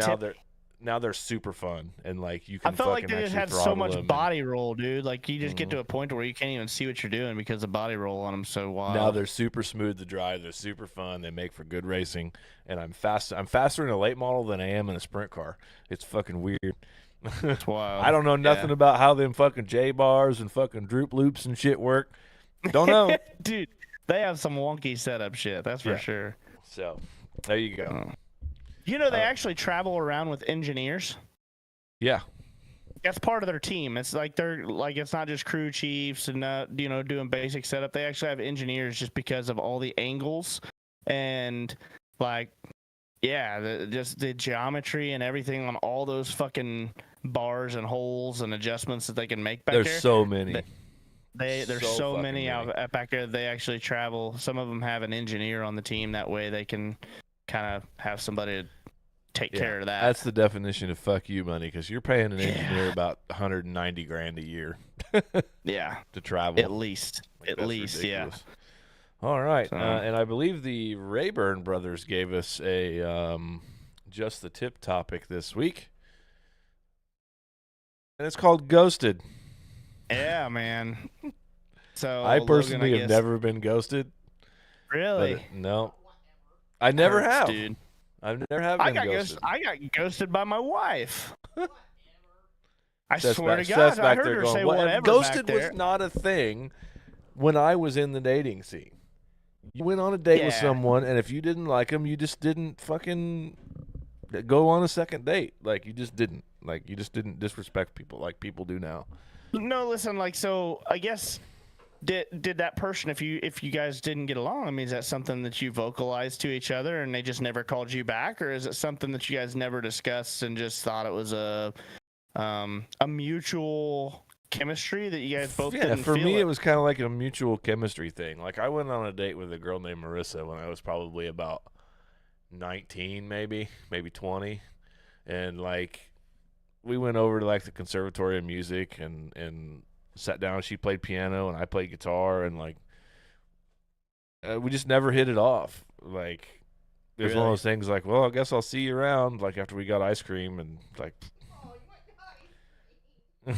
Now they're super fun, and like you can. I felt like they just had so much them body roll, dude. Like you just get to a point where you can't even see what you're doing because the body roll on them so wild. Now they're super smooth to drive. They're super fun. They make for good racing, and I'm faster in a late model than I am in a sprint car. It's fucking weird. That's wild. I don't know nothing about how them fucking J bars and fucking droop loops and shit work. Don't know, dude. They have some wonky setup shit. That's for sure. So there you go. You know, they actually travel around with engineers. Yeah. That's part of their team. It's like it's not just crew chiefs and doing basic setup. They actually have engineers just because of all the angles and just the geometry and everything on all those fucking bars and holes and adjustments that they can make back there. There's so many. There's so many out back there. They actually travel. Some of them have an engineer on the team. That way they can kind of have somebody to take care of that. That's the definition of fuck you money, because you're paying an engineer about $190,000 a year. To travel. At least, ridiculous. Yeah. All right, and I believe the Rayburn brothers gave us a just the tip topic this week, and it's called Ghosted. Yeah, man. So I Logan, personally have guess- never been ghosted. Really? But no, I never Hurts, have. dude. I've never have been ghosted. I got ghosted by my wife. I Steph's swear back, to Steph's God, I back heard there her going, say "What?" whatever Ghosted back was there. not a thing when I was in the dating scene. You went on a date with Yeah. someone, and if you didn't like them, you just didn't fucking go on a second date. Like you just didn't. Like you just didn't disrespect people like people do now. No, listen, like, so I guess did that person, if you guys didn't get along, I mean, is that something that you vocalized to each other and they just never called you back, or is it something that you guys never discussed and just thought it was a mutual chemistry that you guys both didn't for feel me, it? it was kind of like a mutual chemistry thing. Like I went on a date with a girl named Marissa when I was probably about 19, maybe 20, and like we went over to like the Conservatory of Music and sat down. She played piano and I played guitar, and like we just never hit it off. Like it was one of Really? those things. Like, well, I guess I'll see you around. Like after we got ice cream, and like,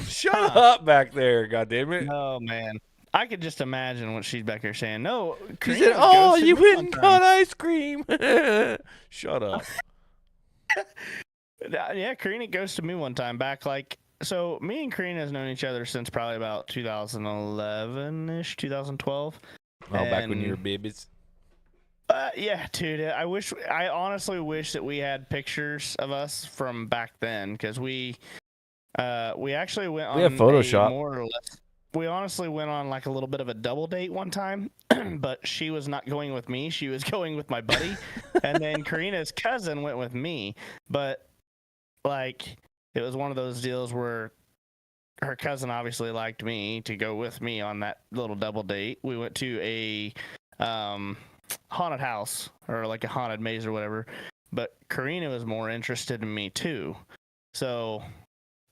shut up back there, goddammit. Oh man, I could just imagine what she's back there saying. No, She Karina said, "Oh, ghosted you me went one and time." got ice cream." Shut up. Yeah, Karina ghosted me one time back. Like, so me and Karina has known each other since probably about 2011-ish, 2012. Oh, back when you were And- babies. Yeah, dude. I honestly wish that we had pictures of us from back then, because we actually went on We have Photoshop. more or less. We honestly went on like a little bit of a double date one time, but she was not going with me. She was going with my buddy, and then Karina's cousin went with me. But like, it was one of those deals where her cousin obviously liked me to go with me on that little double date. We went to a haunted house, or like a haunted maze or whatever, but Karina was more interested in me too. So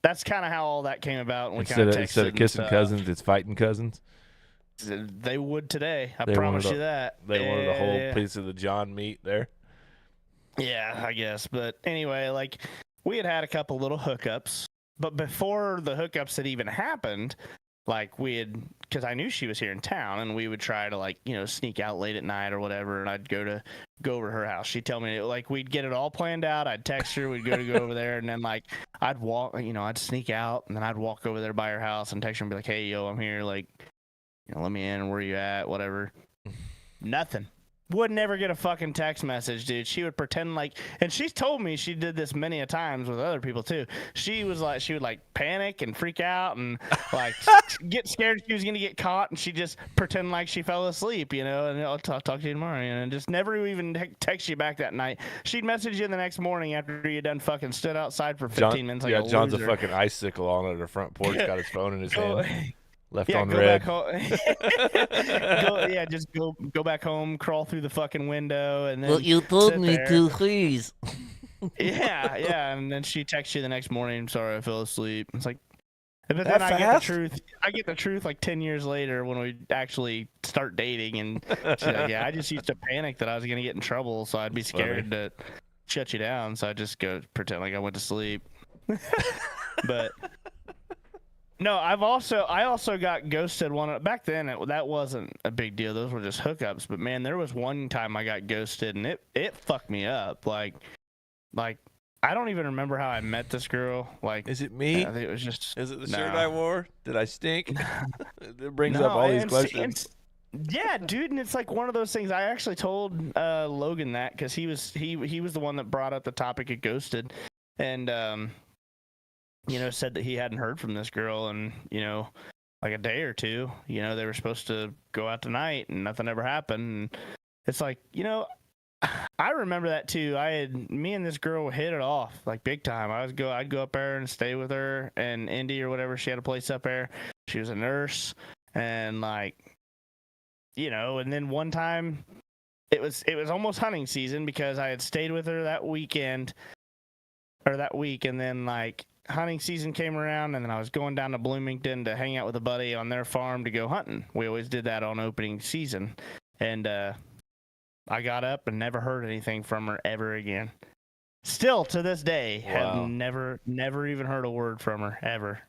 that's kind of how all that came about. And we kind of Instead of kissing cousins, it's fighting cousins. They would today. I They promise wanted you that. They wanted a whole Yeah. piece of the John meat there. Yeah, I guess. But anyway, like, we had a couple little hookups, but before the hookups had even happened, like, because I knew she was here in town, and we would try to, like, sneak out late at night or whatever, and I'd go over to her house. She'd tell me, like, we'd get it all planned out. I'd text her, we'd go over there, and then, like, I'd walk, I'd sneak out, and then I'd walk over there by her house and text her and be like, "Hey, yo, I'm here, like, let me in, where you at, whatever." Nothing. Would never get a fucking text message, dude. She would pretend like, and she's told me she did this many a times with other people too. She would like panic and freak out and like get scared she was gonna get caught, and she just pretend like she fell asleep, and I'll talk to you tomorrow, and just never even text you back that night. She'd message you the next morning after you done fucking stood outside for 15 minutes. Like John's loser. a fucking icicle on at her front porch, got his phone in his hand, left on go red. back home. Just go back home, crawl through the fucking window, and then. But you told sit me there. to freeze. Yeah, and then she texts you the next morning. "Sorry, I fell asleep." It's like, but then That I get the fast? truth. I get the truth like 10 years later when we actually start dating, and she's like, "Yeah, I just used to panic that I was gonna get in trouble, so I'd be scared to shut you down, so I just go pretend like I went to sleep." But. No, I also got ghosted back then. That wasn't a big deal. Those were just hookups. But man, there was one time I got ghosted, and it fucked me up. Like I don't even remember how I met this girl. Like, Is it me? I think it was just. Is it the No. shirt I wore? Did I stink? It brings No, up all these and questions. Yeah, dude, and it's like one of those things. I actually told Logan that, because he was the one that brought up the topic of ghosted, and said that he hadn't heard from this girl in like a day or two. They were supposed to go out tonight, and nothing ever happened. And it's like, I remember that too. Me and this girl hit it off like big time. I'd go up there and stay with her in Indy or whatever. She had a place up there. She was a nurse, and like, and then one time it was almost hunting season, because I had stayed with her that weekend or that week, and then like hunting season came around, and then I was going down to Bloomington to hang out with a buddy on their farm to go hunting. We always did that on opening season, and I got up and never heard anything from her ever again. Still to this day, Wow. have never even heard a word from her ever.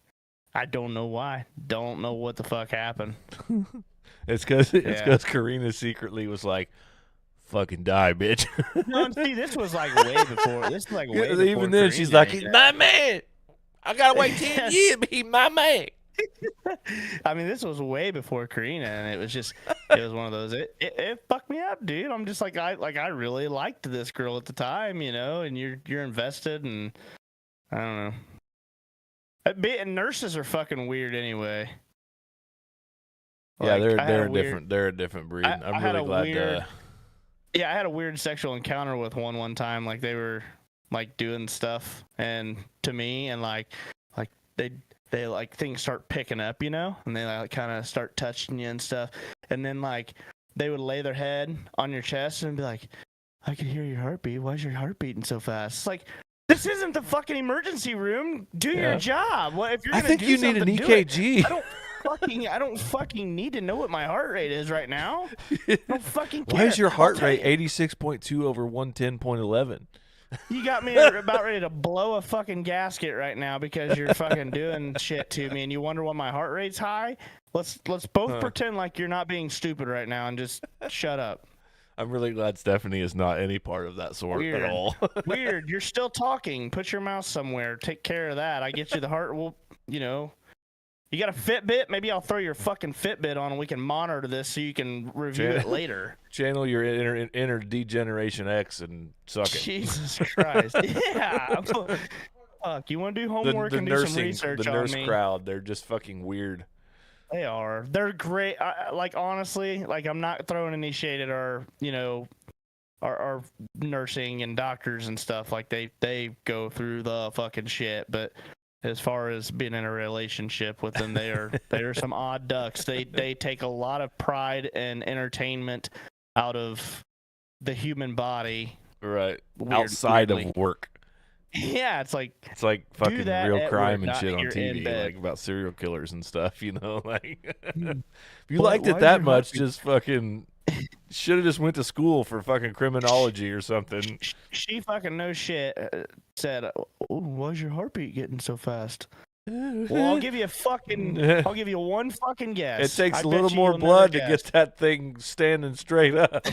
I don't know why. Don't know what the fuck happened. It's because Karina secretly was like, "Fucking die, bitch." No, see, this was like way before. This was like way before. Even then, she's like, "He's my man. I gotta wait 10 years, but he's my man." I mean, this was way before Karina, and it was one of those. It fucked me up, dude. I'm just like I really liked this girl at the time, and you're invested, and I don't know. And nurses are fucking weird anyway. Yeah, Like, they're a different breed. I'm really glad. Yeah, I had a weird sexual encounter with one time. Like they were like doing stuff, and to me, and like they like things start picking up, and they like kind of start touching you and stuff, and then like they would lay their head on your chest and be like, "I can hear your heartbeat. Why is your heart beating so fast?" It's like, this isn't the fucking emergency room. Do your job. Well, if you're gonna do need an something, EKG. I don't fucking need to know what my heart rate is right now. I don't fucking care. Why is your heart rate 86.2 over 110.11? You got me about ready to blow a fucking gasket right now because you're fucking doing shit to me, and you wonder why my heart rate's high. Let's both pretend like you're not being stupid right now and just shut up. I'm really glad Stephanie is not any part of that sort at all. Weird. You're still talking. Put your mouth somewhere. Take care of that. I get you the heart. Well, you got a Fitbit? Maybe I'll throw your fucking Fitbit on and we can monitor this so you can review it later. Channel your inner D-Generation X and suck it. Jesus Christ. Yeah. Fuck. You want to do homework and do some research on me? The nurse crowd, they're just fucking weird. They are. They're great. Like, honestly, like, I'm not throwing any shade at our nursing and doctors and stuff. Like, they go through the fucking shit, but as far as being in a relationship with them, they are some odd ducks. They take a lot of pride and entertainment out of the human body. Right. Outside of work. Yeah, it's like fucking real crime and shit on you're TV, like about serial killers and stuff, like if you Well, liked it that much, just fucking should have just went to school for fucking criminology or something. She fucking knows shit. Said, "Oh, why's your heartbeat getting so fast?" Well, I'll give you one fucking guess. It takes a little more blood to get that thing standing straight up.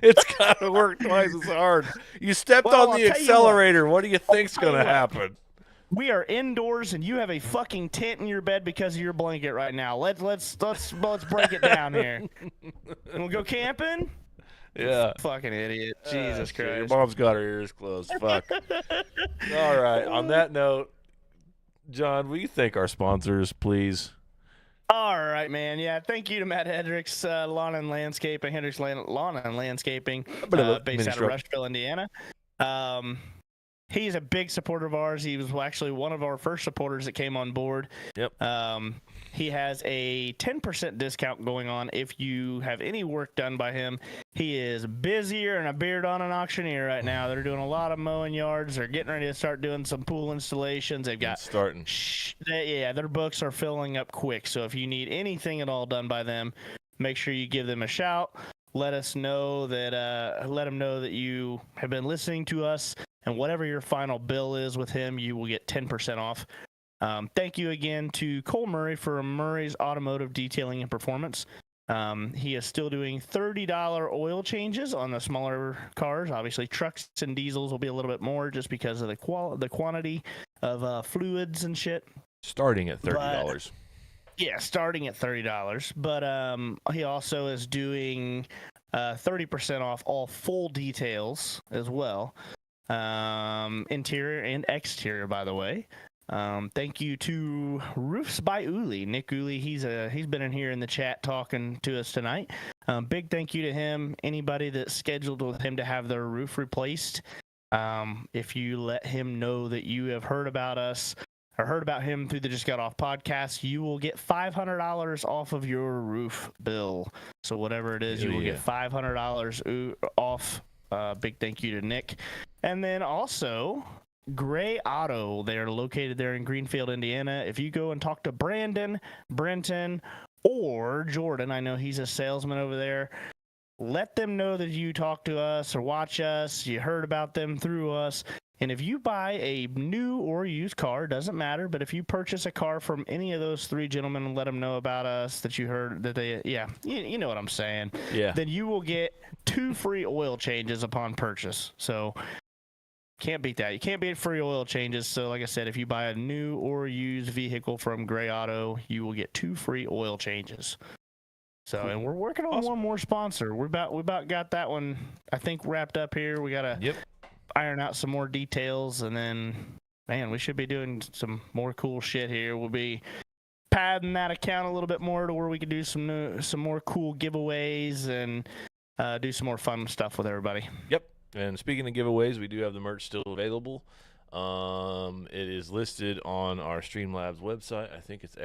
It's got to work twice as hard. You stepped on the accelerator. What do you think's going to happen? We are indoors, and you have a fucking tent in your bed because of your blanket right now. Let's break it down here. We'll go camping. Yeah. Fucking idiot. Jesus Christ. Your mom's got her ears closed. Fuck. All right. On that note, John, will you thank our sponsors, please? All right, man. Yeah, thank you to Matt Hendricks, Lawn and Landscaping, Hendricks Lawn and Landscaping, based out of Rushville, Indiana. He's a big supporter of ours. He was actually one of our first supporters that came on board. Yep. He has a 10% discount going on if you have any work done by him. He is busier than a beard on an auctioneer right now. They're doing a lot of mowing yards. They're getting ready to start doing some pool installations. They've got starting. Their books are filling up quick. So if you need anything at all done by them, make sure you give them a shout. Let them know that you have been listening to us. And whatever your final bill is with him, you will get 10% off. Thank you again to Cole Murray for Murray's Automotive Detailing and Performance. He is still doing $30 oil changes on the smaller cars. Obviously, trucks and diesels will be a little bit more just because of the quantity of fluids and shit. Starting at $30. Yeah, starting at $30. But he also is doing 30% off all full details as well. Interior and exterior, by the way. Thank you to Roofs by Ooley. Nick Ooley, he's been in here in the chat talking to us tonight. Big thank you to him. Anybody that's scheduled with him to have their roof replaced, if you let him know that you have heard about us or heard about him through the Just Got Off podcast, you will get $500 off of your roof bill. So whatever it is, you will get $500 off. Big thank you to Nick. And then also, Gray Auto. They're located there in Greenfield, Indiana. If you go and talk to Brandon, Brenton, or Jordan, I know he's a salesman over there, let them know that you talk to us or watch us, you heard about them through us. And if you buy a new or used car, doesn't matter, but if you purchase a car from any of those three gentlemen and let them know about us, that you heard that they, you know what I'm saying. Yeah. Then you will get 2 free oil changes upon purchase. So can't beat that. You can't beat free oil changes. So like I said, if you buy a new or used vehicle from Gray Auto, you will get 2 free oil changes. So, Cool. and we're working on one more sponsor. We about got that one, I think, wrapped up here. We got to iron out some more details, and then, man, we should be doing some more cool shit here. We'll be padding that account a little bit more to where we can do some more cool giveaways and do some more fun stuff with everybody. Yep. And speaking of giveaways, we do have the merch still available. It is listed on our Streamlabs website. I think it's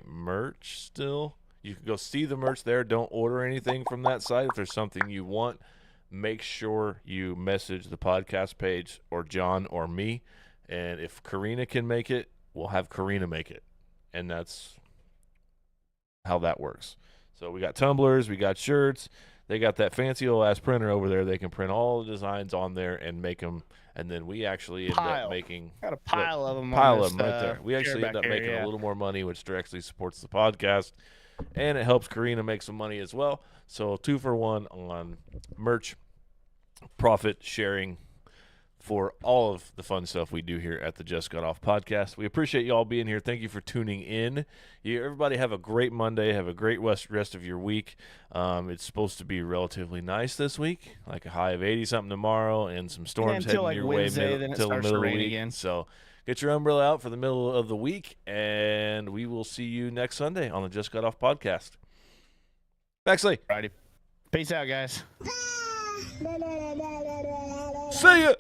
!merch still. You can go see the merch there. Don't order anything from that site. If there's something you want, make sure you message the podcast page or John or me. And if Karina can make it, we'll have Karina make it. And that's how that works. So we got tumblers, we got shirts. They got that fancy old ass printer over there. They can print all the designs on there and make them. And then we actually end up making got a pile of them. Pile of them right there. We actually end up making a little more money, which directly supports the podcast. And it helps Karina make some money as well. So 2 for 1 on merch, profit sharing for all of the fun stuff we do here at the Just Got Off podcast. We appreciate you all being here. Thank you for tuning in. Everybody have a great Monday. Have a great rest of your week. It's supposed to be relatively nice this week, like a high of 80-something tomorrow, and some storms heading your way until the middle of the week. Again. So get your umbrella out for the middle of the week, and we will see you next Sunday on the Just Got Off podcast. Baxley. Righty. Peace out, guys. See ya.